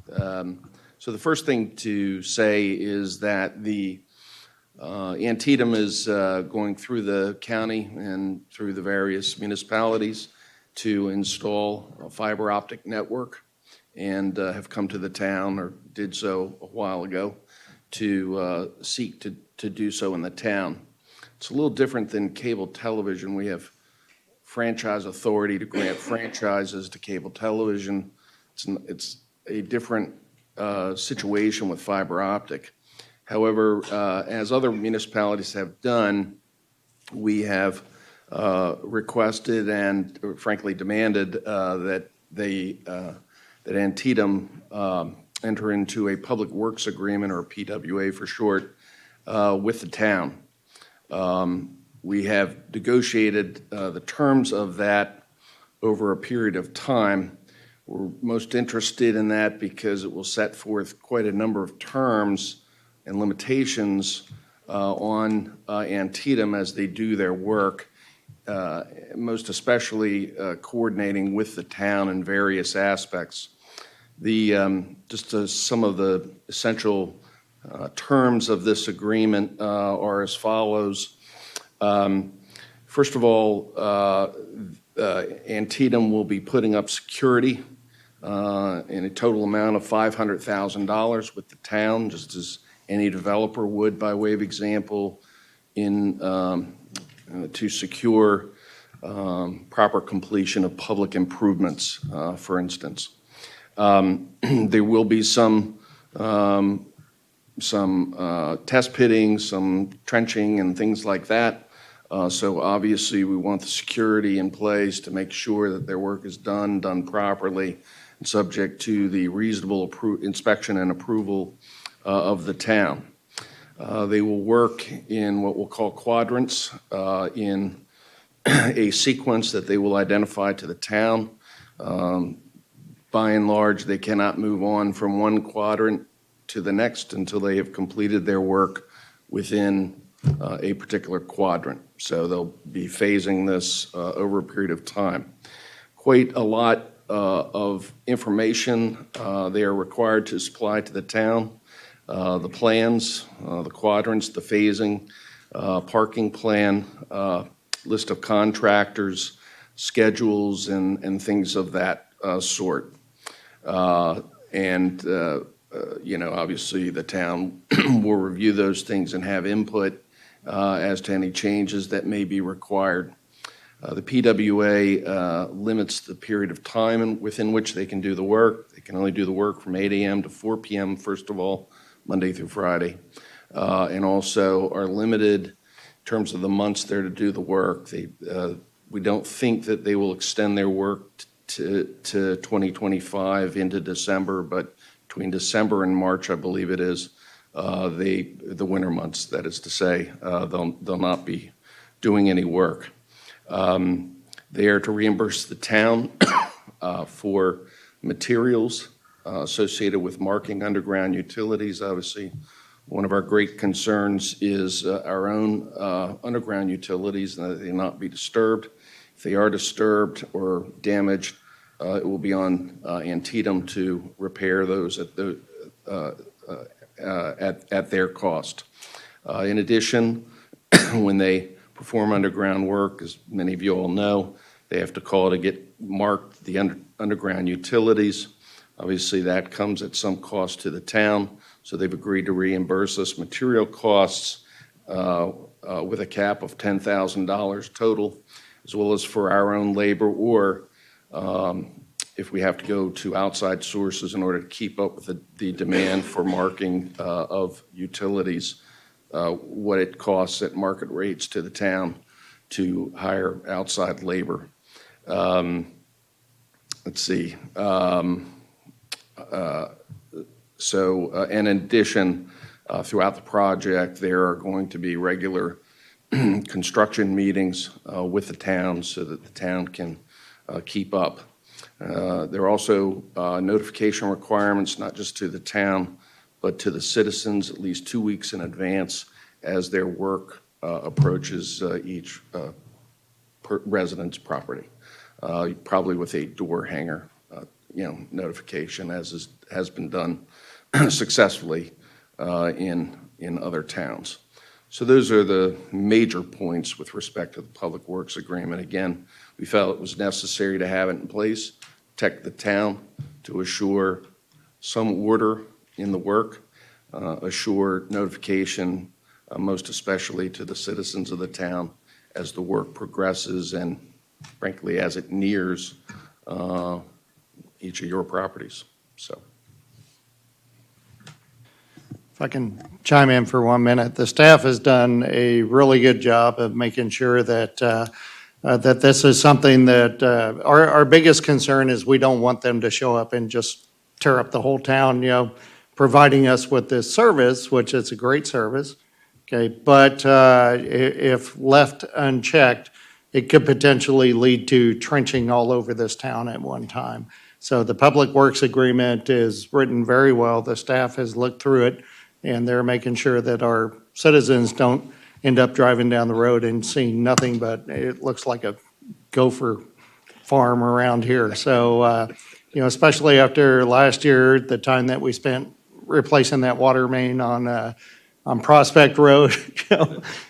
So the first thing to say is that the Antietam is going through the county and through the various municipalities to install a fiber optic network, and have come to the town, or did so a while ago, to seek to do so in the town. It's a little different than cable television. We have franchise authority to grant franchises to cable television. It's a different situation with fiber optic. However, as other municipalities have done, we have requested and frankly demanded that Antietam enter into a public works agreement, or a PWA for short, with the town. We have negotiated the terms of that over a period of time. We're most interested in that because it will set forth quite a number of terms and limitations on Antietam as they do their work, most especially coordinating with the town in various aspects. Some of the essential terms of this agreement are as follows. First of all, Antietam will be putting up security in a total amount of $500,000 with the town, just as any developer would, by way of example, to secure proper completion of public improvements, for instance. There will be some test pitting, some trenching, and things like that. So obviously, we want the security in place to make sure that their work is done properly, and subject to the reasonable inspection and approval of the town. They will work in what we'll call quadrants, in a sequence that they will identify to the town. by and large, they cannot move on from one quadrant to the next until they have completed their work within a particular quadrant. So they'll be phasing this over a period of time. Quite a lot of information they are required to supply to the town. The plans, the quadrants, the phasing, parking plan, list of contractors, schedules, and things of that sort. Obviously, the town will review those things and have input as to any changes that may be required. The PWA limits the period of time within which they can do the work. They can only do the work from 8 a.m. to 4 p.m., first of all, Monday through Friday, and also are limited in terms of the months there to do the work. We don't think that they will extend their work to 2025 into December, but between December and March, I believe it is, the winter months, that is to say, they'll not be doing any work. They are to reimburse the town for materials associated with marking underground utilities. Obviously, one of our great concerns is our own underground utilities, and that they not be disturbed. If they are disturbed or damaged, it will be on Antietam to repair those at their cost. In addition, when they perform underground work, as many of you all know, they have to call to get marked the underground utilities. Obviously, that comes at some cost to the town, so they've agreed to reimburse us material costs with a cap of $10,000 total, as well as for our own labor, or if we have to go to outside sources in order to keep up with the demand for marking of utilities, what it costs at market rates to the town to hire outside labor. Let's see. In addition, throughout the project, there are going to be regular construction meetings with the town so that the town can keep up. There are also notification requirements, not just to the town, but to the citizens at least 2 weeks in advance as their work approaches each resident's property, probably with a door hanger, notification, as has been done successfully in other towns. So those are the major points with respect to the Public Works Agreement. Again, we felt it was necessary to have it in place, protect the town, to assure some order in the work, assure notification, most especially to the citizens of the town as the work progresses and, frankly, as it nears each of your properties. So. If I can chime in for 1 minute, the staff has done a really good job of making sure that that this is something that our biggest concern is we don't want them to show up and just tear up the whole town, providing us with this service, which is a great service, okay, but if left unchecked, it could potentially lead to trenching all over this town at one time. So the Public Works Agreement is written very well. The staff has looked through it, and they're making sure that our citizens don't end up driving down the road and seeing nothing but it looks like a gopher farm around here. So, especially after last year, the time that we spent replacing that water main on Prospect Road,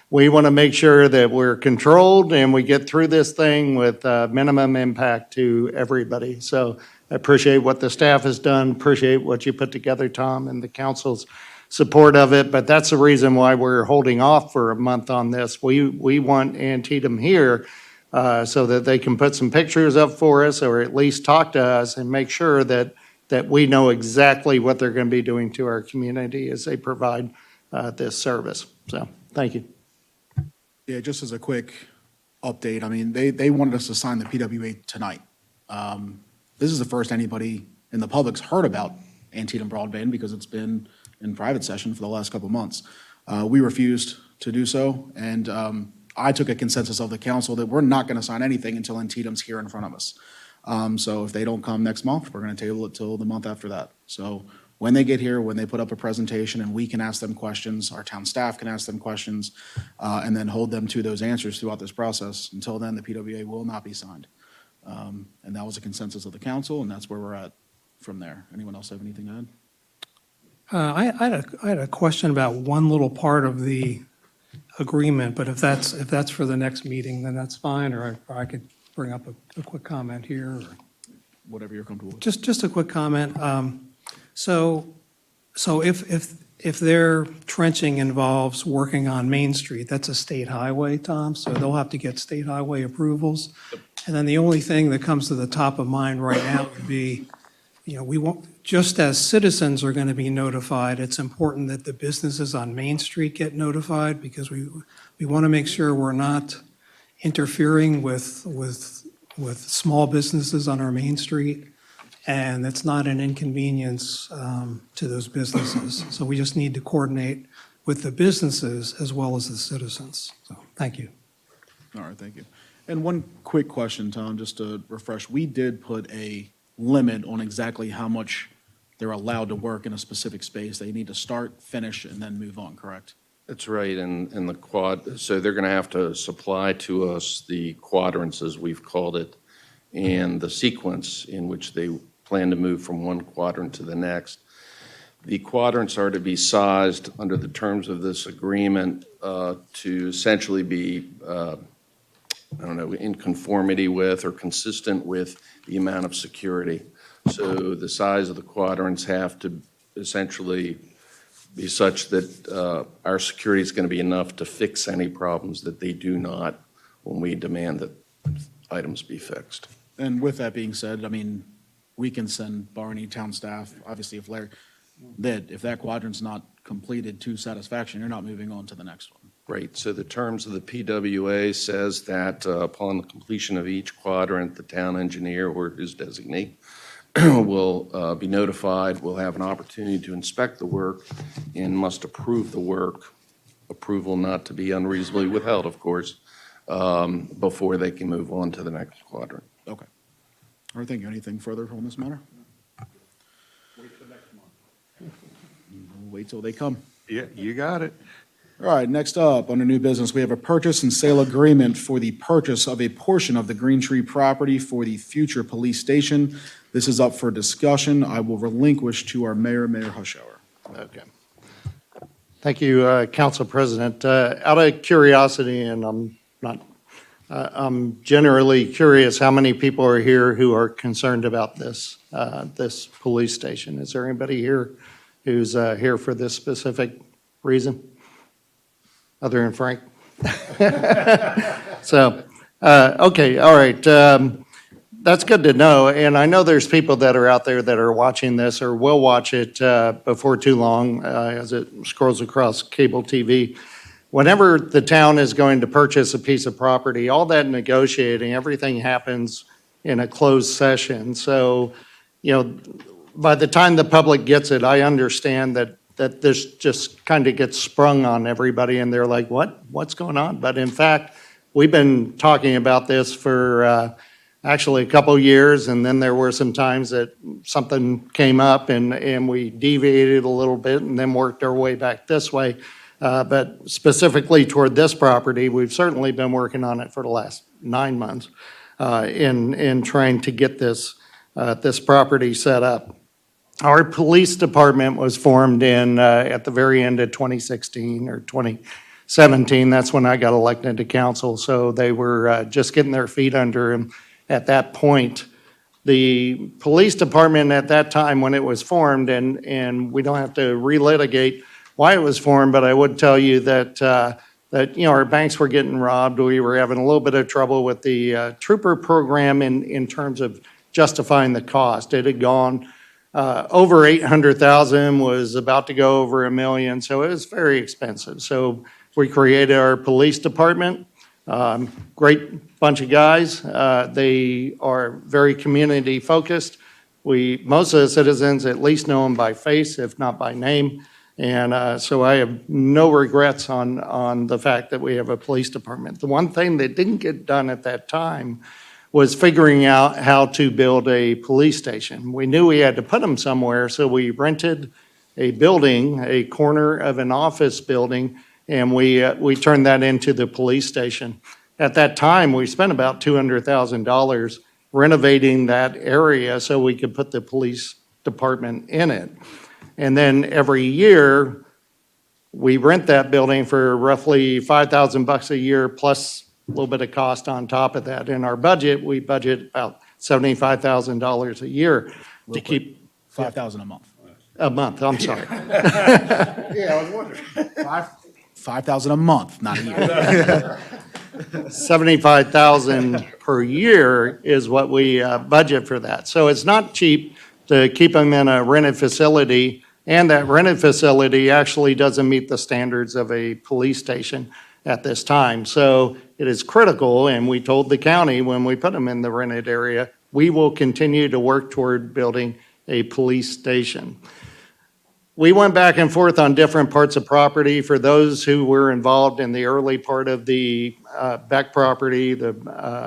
we want to make sure that we're controlled and we get through this thing with minimum impact to everybody. So I appreciate what the staff has done, appreciate what you put together, Tom, and the council's support of it, but that's the reason why we're holding off for a month on this. We want Antietam here so that they can put some pictures up for us or at least talk to us and make sure that we know exactly what they're going to be doing to our community as they provide this service. So, thank you. Yeah, just as a quick update, I mean, they wanted us to sign the PWA tonight. This is the first anybody in the public's heard about Antietam broadband because it's been in private session for the last couple of months. We refused to do so, and I took a consensus of the council that we're not going to sign anything until Antietam's here in front of us. So if they don't come next month, we're going to table it till the month after that. So when they get here, when they put up a presentation and we can ask them questions, our town staff can ask them questions, and then hold them to those answers throughout this process. Until then, the PWA will not be signed. And that was a consensus of the council, and that's where we're at from there. Anyone else have anything to add? I had a question about one little part of the agreement, but if that's for the next meeting, then that's fine, or I could bring up a quick comment here, or Whatever you're comfortable with. just a quick comment. So if their trenching involves working on Main Street, that's a state highway, Tom, so they'll have to get state highway approvals. And then the only thing that comes to the top of mind right now would be, we want, just as citizens are going to be notified, it's important that the businesses on Main Street get notified, because we want to make sure we're not interfering with small businesses on our Main Street, and it's not an inconvenience to those businesses. So we just need to coordinate with the businesses as well as the citizens. So, thank you. All right, thank you. And one quick question, Tom, just to refresh. We did put a limit on exactly how much they're allowed to work in a specific space. They need to start, finish, and then move on, correct? That's right, and the quad, so they're going to have to supply to us the quadrants, as we've called it, and the sequence in which they plan to move from one quadrant to the next. The quadrants are to be sized under the terms of this agreement to essentially be, in conformity with or consistent with the amount of security. So the size of the quadrants have to essentially be such that our security is going to be enough to fix any problems that they do not when we demand that items be fixed. And with that being said, I mean, we can send Barney town staff, obviously if that quadrant's not completed to satisfaction, you're not moving on to the next one. Right, so the terms of the PWA says that upon the completion of each quadrant, the town engineer or his designee will be notified, will have an opportunity to inspect the work and must approve the work, approval not to be unreasonably withheld, of course, before they can move on to the next quadrant. Okay. All right, thank you. Anything further on this matter? We'll wait till they come. Yeah, you got it. All right, next up, under new business, we have a purchase and sale agreement for the purchase of a portion of the Green Tree property for the future police station. This is up for discussion. I will relinquish to our mayor, Mayor Hushhour. Okay. Thank you, Council President. Out of curiosity, and I'm generally curious how many people are here who are concerned about this police station. Is there anybody here who's here for this specific reason? Other than Frank? So, okay, all right. That's good to know. And I know there's people that are out there that are watching this or will watch it before too long as it scrolls across cable TV. Whenever the town is going to purchase a piece of property, all that negotiating, everything happens in a closed session. So, by the time the public gets it, I understand that this just kind of gets sprung on everybody and they're like, what's going on? But in fact, we've been talking about this for actually a couple years, and then there were some times that something came up and we deviated a little bit and then worked our way back this way. But specifically toward this property, we've certainly been working on it for the last 9 months in trying to get this property set up. Our police department was formed at the very end of 2016 or 2017. That's when I got elected to council. So they were just getting their feet under them at that point. The police department at that time when it was formed, and we don't have to relitigate why it was formed, but I would tell you that our banks were getting robbed. We were having a little bit of trouble with the trooper program in terms of justifying the cost. It had gone over 800,000, was about to go over $1 million, so it was very expensive. So we created our police department. Great bunch of guys. They are very community focused. Most of the citizens at least know them by face, if not by name. And so I have no regrets on the fact that we have a police department. The one thing that didn't get done at that time was figuring out how to build a police station. We knew we had to put them somewhere, so we rented a building, a corner of an office building, and we turned that into the police station. At that time, we spent about $200,000 renovating that area so we could put the police department in it. And then every year, we rent that building for roughly $5,000 a year plus a little bit of cost on top of that. In our budget, we budget about $75,000 a year to keep. 5,000 a month. A month, I'm sorry. Yeah, I was wondering. 5,000 a month, not a year. 75,000 per year is what we budget for that. So it's not cheap to keep them in a rented facility, and that rented facility actually doesn't meet the standards of a police station at this time. So it is critical, and we told the county when we put them in the rented area, we will continue to work toward building a police station. We went back and forth on different parts of property. For those who were involved in the early part of the Beck property, the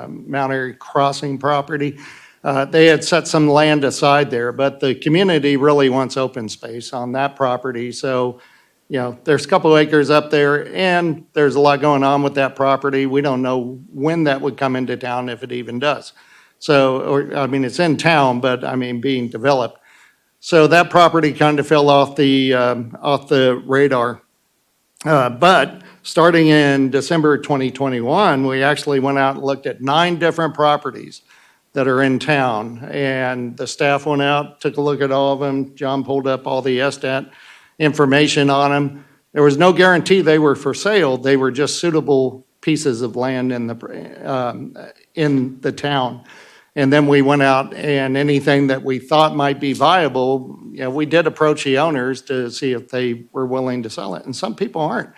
Mount Airy Crossing property, they had set some land aside there, but the community really wants open space on that property. So, you know, there's a couple of acres up there, and there's a lot going on with that property. We don't know when that would come into town, if it even does. So, I mean, it's in town, but I mean, being developed. So that property kind of fell off the radar. But starting in December 2021, we actually went out and looked at 9 different properties that are in town. And the staff went out, took a look at all of them. John pulled up all the SDAT information on them. There was no guarantee they were for sale. They were just suitable pieces of land in the town. And then we went out, and anything that we thought might be viable, you know, we did approach the owners to see if they were willing to sell it. And some people aren't.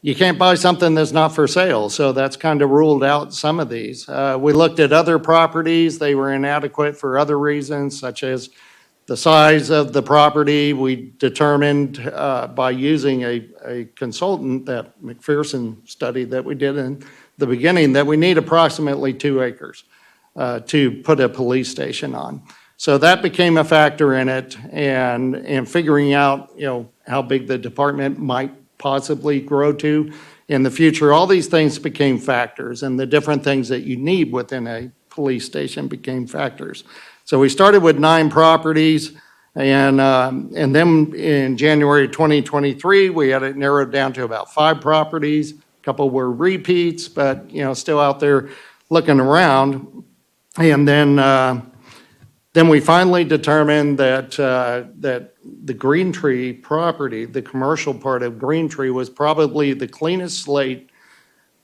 You can't buy something that's not for sale, so that's kind of ruled out some of these. We looked at other properties. They were inadequate for other reasons, such as the size of the property. We determined by using a consultant, that McPherson study that we did in the beginning, that we need approximately 2 acres to put a police station on. So that became a factor in it, and figuring out, you know, how big the department might possibly grow to in the future. All these things became factors, and the different things that you need within a police station became factors. So we started with 9 properties, and then in January 2023, we had it narrowed down to about 5 properties. A couple were repeats, but, you know, still out there looking around. And then we finally determined that the Green Tree property, the commercial part of Green Tree, was probably the cleanest slate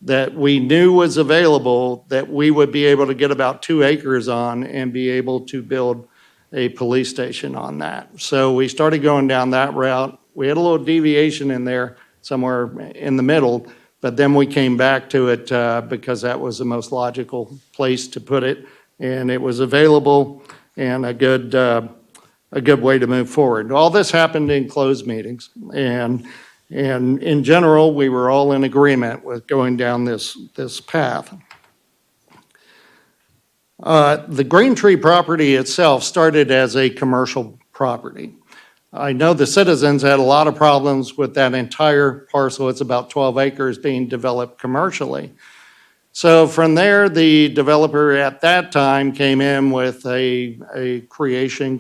that we knew was available, that we would be able to get about 2 acres on and be able to build a police station on that. So we started going down that route. We had a little deviation in there somewhere in the middle, but then we came back to it because that was the most logical place to put it, and it was available and a good way to move forward. All this happened in closed meetings, and in general, we were all in agreement with going down this path. The Green Tree property itself started as a commercial property. I know the citizens had a lot of problems with that entire parcel. It's about 12 acres being developed commercially. So from there, the developer at that time came in with a creation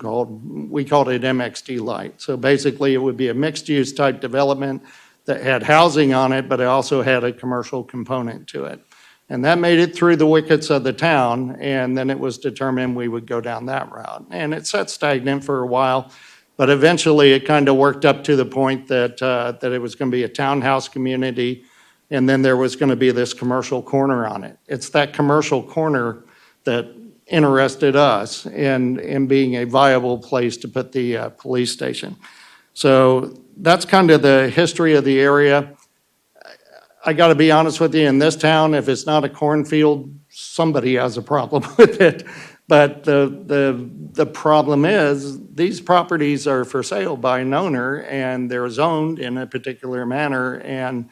we called it MXD Light. So basically, it would be a mixed-use type development that had housing on it, but it also had a commercial component to it. And that made it through the wickets of the town, and then it was determined we would go down that route. And it sat stagnant for a while, but eventually it kind of worked up to the point that it was going to be a townhouse community, and then there was going to be this commercial corner on it. It's that commercial corner that interested us in being a viable place to put the police station. So that's kind of the history of the area. I got to be honest with you, in this town, if it's not a cornfield, somebody has a problem with it. But the problem is, these properties are for sale by an owner, and they're zoned in a particular manner, and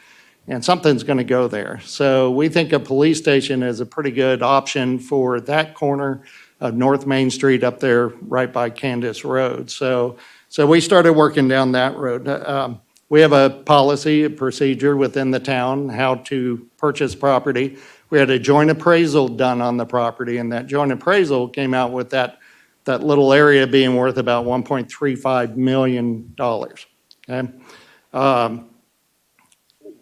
and something's going to go there. So we think a police station is a pretty good option for that corner of North Main Street up there right by Candace Road. So we started working down that road. We have a policy, a procedure within the town, how to purchase property. We had a joint appraisal done on the property, and that joint appraisal came out with that little area being worth about $1.35 million, okay?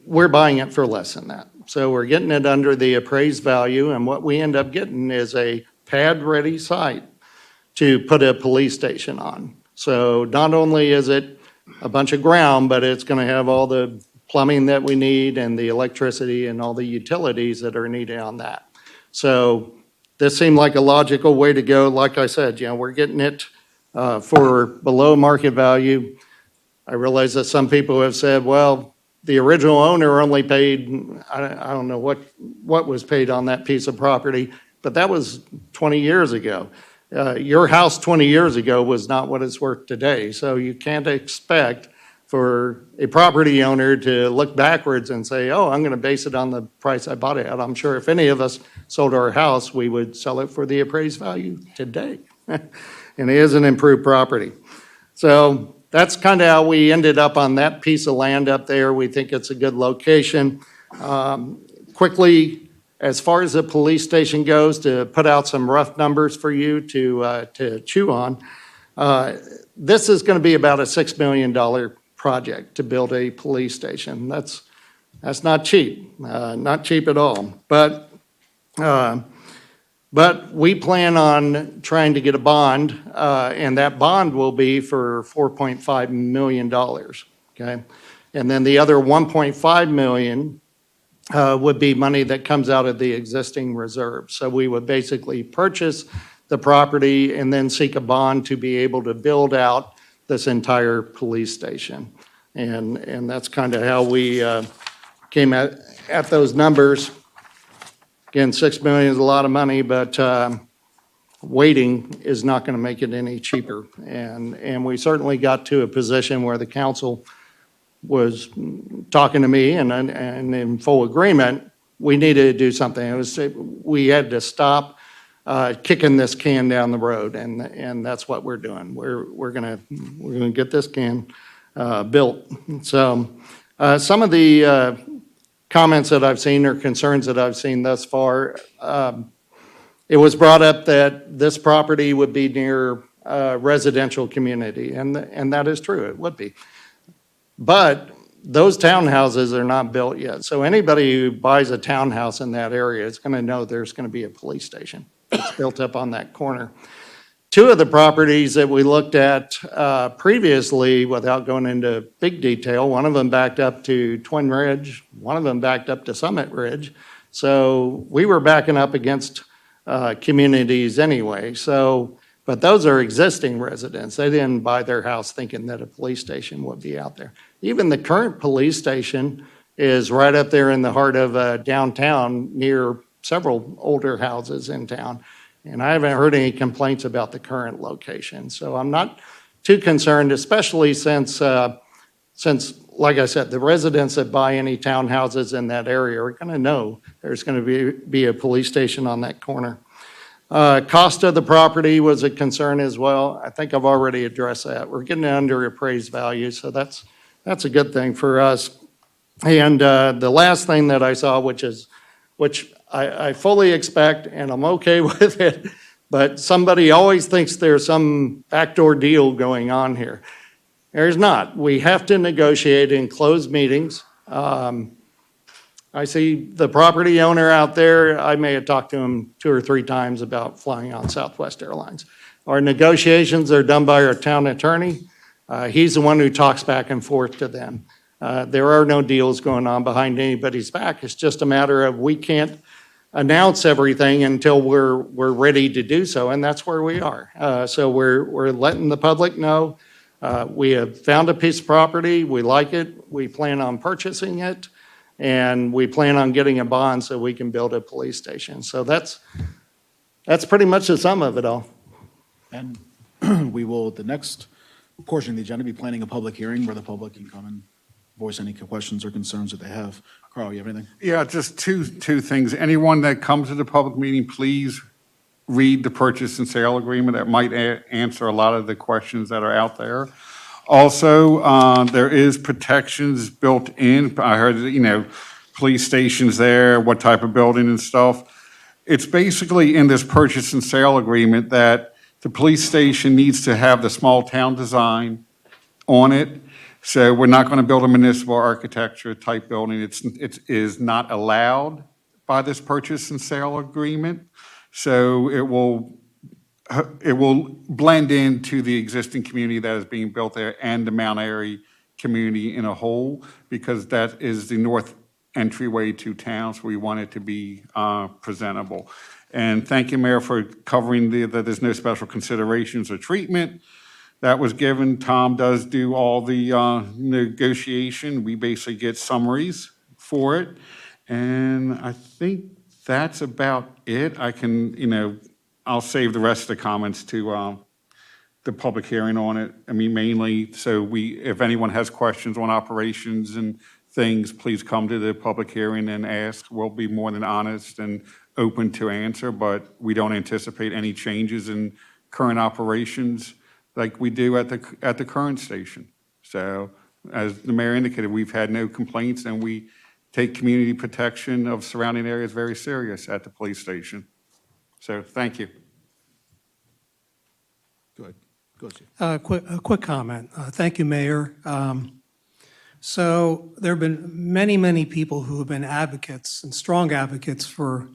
We're buying it for less than that. So we're getting it under the appraised value, and what we end up getting is a pad-ready site to put a police station on. So not only is it a bunch of ground, but it's going to have all the plumbing that we need and the electricity and all the utilities that are needed on that. So this seemed like a logical way to go. Like I said, we're getting it for below market value. I realize that some people have said, well, the original owner only paid, I don't know what was paid on that piece of property, but that was 20 years ago. Your house 20 years ago was not what it's worth today. So you can't expect for a property owner to look backwards and say, oh, I'm going to base it on the price I bought it at. I'm sure if any of us sold our house, we would sell it for the appraised value today. And it is an improved property. So that's kind of how we ended up on that piece of land up there. We think it's a good location. Quickly, as far as the police station goes, to put out some rough numbers for you to chew on, this is going to be about a $6 million project to build a police station. That's not cheap, not cheap at all. But we plan on trying to get a bond, and that bond will be for $4.5 million, okay? And then the other $1.5 million would be money that comes out of the existing reserve. So we would basically purchase the property and then seek a bond to be able to build out this entire police station. And that's kind of how we came at those numbers. Again, $6 million is a lot of money, but waiting is not going to make it any cheaper. And we certainly got to a position where the council was talking to me and in full agreement, we needed to do something. We had to stop kicking this can down the road, and that's what we're doing. We're gonna get this can built. So some of the comments that I've seen or concerns that I've seen thus far, it was brought up that this property would be near a residential community, and that is true, it would be. But those townhouses are not built yet. So anybody who buys a townhouse in that area is going to know there's going to be a police station. It's built up on that corner. Two of the properties that we looked at previously, without going into big detail, one of them backed up to Twin Ridge, one of them backed up to Summit Ridge. So we were backing up against communities anyway. But those are existing residents. They didn't buy their house thinking that a police station would be out there. Even the current police station is right up there in the heart of downtown near several older houses in town. And I haven't heard any complaints about the current location. So I'm not too concerned, especially since, like I said, the residents that buy any townhouses in that area are going to know there's going to be a police station on that corner. Cost of the property was a concern as well. I think I've already addressed that. We're getting it under appraised value, so that's a good thing for us. And the last thing that I saw, which I fully expect, and I'm okay with it, but somebody always thinks there's some backdoor deal going on here. There's not. We have to negotiate in closed meetings. I see the property owner out there. I may have talked to him 2 or 3 times about flying on Southwest Airlines. Our negotiations are done by our town attorney. He's the one who talks back and forth to them. There are no deals going on behind anybody's back. It's just a matter of we can't announce everything until we're ready to do so, and that's where we are. So we're letting the public know. We have found a piece of property. We like it. We plan on purchasing it. And we plan on getting a bond so we can build a police station. So that's pretty much the sum of it all. And we will, the next portion of the agenda, be planning a public hearing where the public can come and voice any questions or concerns that they have. Carl, you have anything? Yeah, just two things. Anyone that comes to the public meeting, please read the purchase and sale agreement. That might answer a lot of the questions that are out there. Also, there is protections built in. I heard, police stations there, what type of building and stuff. It's basically in this purchase and sale agreement that the police station needs to have the small town design on it. So we're not going to build a municipal architecture type building. It is not allowed by this purchase and sale agreement. So it will blend into the existing community that is being built there and the Mount Airy community in a whole, because that is the north entryway to town, so we want it to be presentable. And thank you, Mayor, for covering that there's no special considerations or treatment that was given. Tom does do all the negotiation. We basically get summaries for it. And I think that's about it. I can, I'll save the rest of the comments to the public hearing on it. I mean, mainly, so if anyone has questions on operations and things, please come to the public hearing and ask. We'll be more than honest and open to answer, but we don't anticipate any changes in current operations like we do at the current station. So as the mayor indicated, we've had no complaints, and we take community protection of surrounding areas very serious at the police station. So thank you. Go ahead. Go ahead, Steve. A quick comment. Thank you, Mayor. So there have been many, many people who have been advocates and strong advocates for,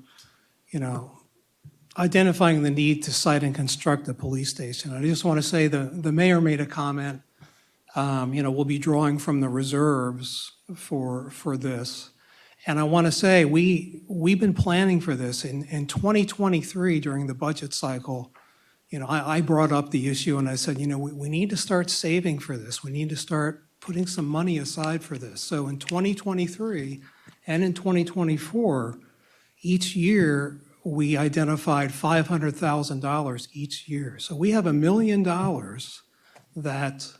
identifying the need to site and construct a police station. I just want to say the mayor made a comment, we'll be drawing from the reserves for this. And I want to say we've been planning for this. In 2023, during the budget cycle, I brought up the issue and I said, we need to start saving for this. We need to start putting some money aside for this. So in 2023 and in 2024, each year, we identified $500,000 each year. So we have $1 million that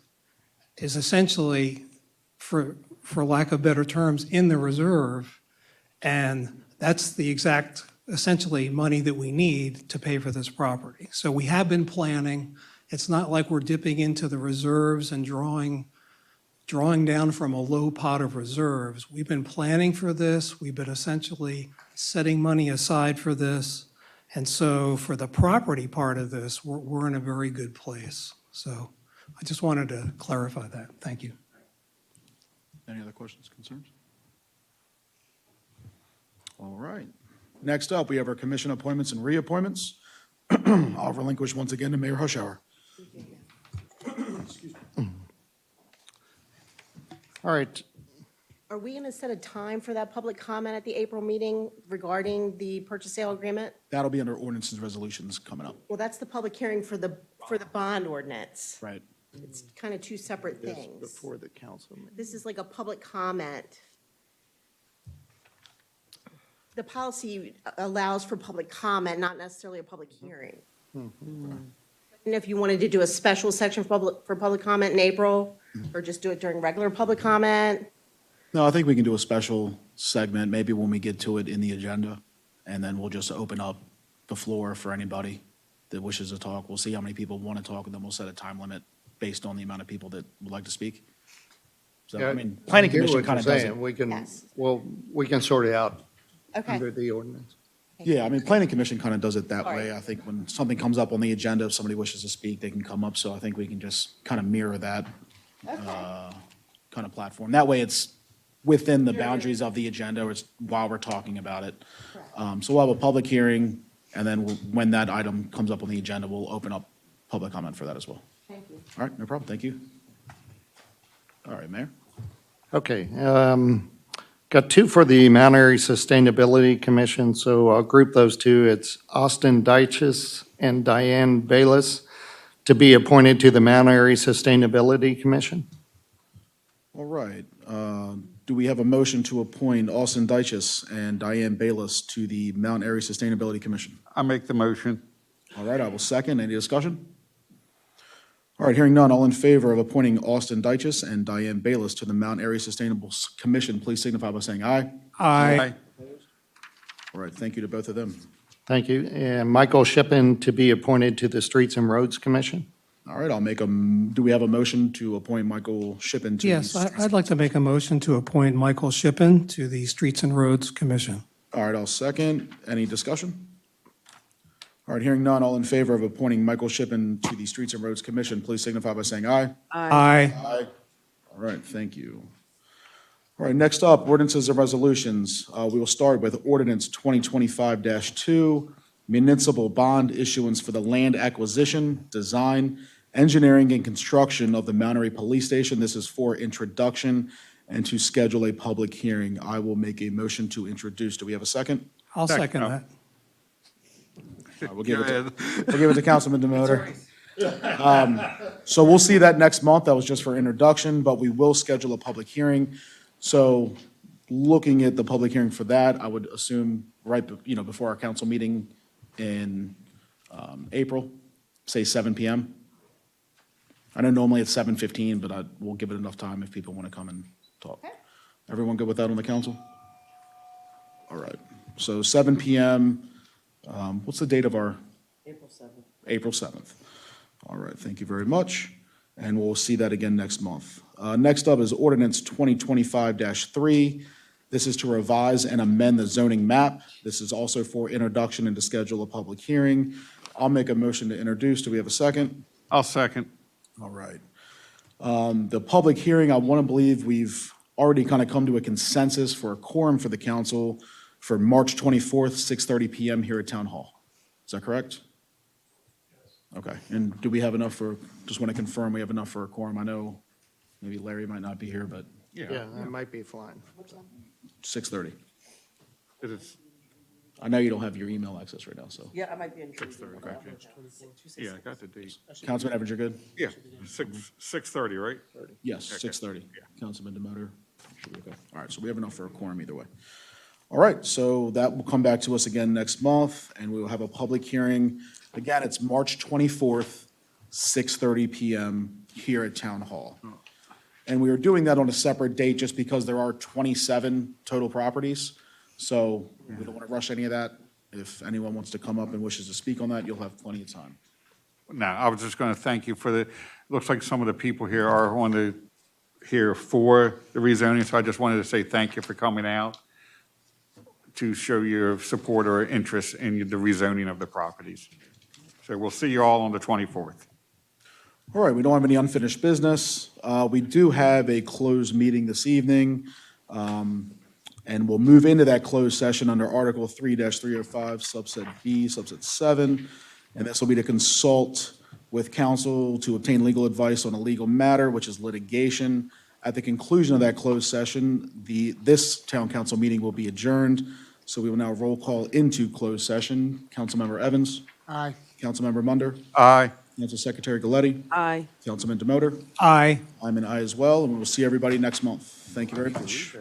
is essentially, for lack of better terms, in the reserve. And that's the exact, essentially, money that we need to pay for this property. So we have been planning. It's not like we're dipping into the reserves and drawing down from a low pot of reserves. We've been planning for this. We've been essentially setting money aside for this. And so for the property part of this, we're in a very good place. So I just wanted to clarify that. Thank you. Any other questions, concerns? All right. Next up, we have our commission appointments and reappointments. I'll relinquish once again to Mayor Hushhour. Excuse me. All right. Are we going to set a time for that public comment at the April meeting regarding the purchase sale agreement? That'll be under ordinances and resolutions coming up. Well, that's the public hearing for the bond ordinance. Right. It's kind of two separate things. Before the council meeting. This is like a public comment. The policy allows for public comment, not necessarily a public hearing. And if you wanted to do a special section for public comment in April, or just do it during regular public comment. No, I think we can do a special segment, maybe when we get to it in the agenda, and then we'll just open up the floor for anybody that wishes to talk. We'll see how many people want to talk, and then we'll set a time limit based on the amount of people that would like to speak. So, Yeah, I mean, planning I hear commission what kind of you're does saying. it. We can, Yes. well, we can sort it out Okay. under the ordinance. Yeah, I mean, planning commission kind of does it that All way. right. I think when something comes up on the agenda, if somebody wishes to speak, they can come up. So I think we can just kind of mirror that kind of platform. That way it's within the boundaries of the agenda, or it's while we're talking about it. So we'll have a public hearing, and then when that item comes up on the agenda, we'll open up public comment for that as well. Thank you. All right, no problem. Thank you. All right, Mayor. Okay, got two for the Mount Airy Sustainability Commission, so I'll group those two. It's Austin Dyches and Diane Bayless to be appointed to the Mount Airy Sustainability Commission. All right. Do we have a motion to appoint Austin Dyches and Diane Bayless to the Mount Airy Sustainability Commission? I make the motion. All right, I will second. Any discussion? All right, hearing none, all in favor of appointing Austin Dyches and Diane Bayless to the Mount Airy Sustainable Commission, please signify by saying aye. Aye. All right, thank you to both of them. Thank you. And Michael Shippen to be appointed to the Streets and Roads Commission. All right, do we have a motion to appoint Michael Shippen to? Yes, I'd like to make a motion to appoint Michael Shippen to the Streets and Roads Commission. All right, I'll second. Any discussion? All right, hearing none, all in favor of appointing Michael Shippen to the Streets and Roads Commission, please signify by saying aye. Aye. Aye. All right, thank you. All right, next up, ordinances and resolutions. We will start with ordinance 2025-2, municipal bond issuance for the land acquisition, design, engineering, and construction of the Mount Airy Police Station. This is for introduction and to schedule a public hearing. I will make a motion to introduce. Do we have a second? I'll second that. All right, we'll give it to Councilman Demoter. So we'll see that next month. That was just for introduction, but we will schedule a public hearing. So looking at the public hearing for that, I would assume before our council meeting in April, say 7 PM. I know normally it's 7:15, but we'll give it enough time if people want to come and talk. Everyone good with that on the council? All right, so 7 PM. What's the date of our? April 7th. April 7th. All right, thank you very much, and we'll see that again next month. Next up is ordinance 2025-3. This is to revise and amend the zoning map. This is also for introduction and to schedule a public hearing. I'll make a motion to introduce. Do we have a second? I'll second. All right. The public hearing, I want to believe we've already kind of come to a consensus for a quorum for the council for March 24th, 6:30 PM here at Town Hall. Is that correct? Okay, and do we have enough just want to confirm we have enough for a quorum? I know maybe Larry might not be here, but Yeah, that might be fine. 6:30. It is, I know you don't have your email access right now, so. Yeah, I might be in. 6:30. Yeah, I got the date. Councilman Evans, you're good? Yeah, 6:30, right? Yes, 6:30. Councilman Demoter? Should be okay. All right, so we have enough for a quorum either way. All right, so that will come back to us again next month, and we will have a public hearing. Again, it's March 24th, 6:30 PM here at Town Hall. And we are doing that on a separate date just because there are 27 total properties. So we don't want to rush any of that. If anyone wants to come up and wishes to speak on that, you'll have plenty of time. No, I was just going to thank you looks like some of the people here are here for the rezoning, so I just wanted to say thank you for coming out to show your support or interest in the rezoning of the properties. So we'll see you all on the 24th. All right, we don't have any unfinished business. We do have a closed meeting this evening, and we'll move into that closed session under Article 3-305, subset B, subset 7, and this will be to consult with counsel to obtain legal advice on a legal matter, which is litigation. At the conclusion of that closed session, this town council meeting will be adjourned, so we will now roll call into closed session. Councilmember Evans? Aye. Councilmember Munder? Aye. Council Secretary Galletti? Aye. Councilman Demoter? Aye. I'm an aye as well, and we will see everybody next month. Thank you very much.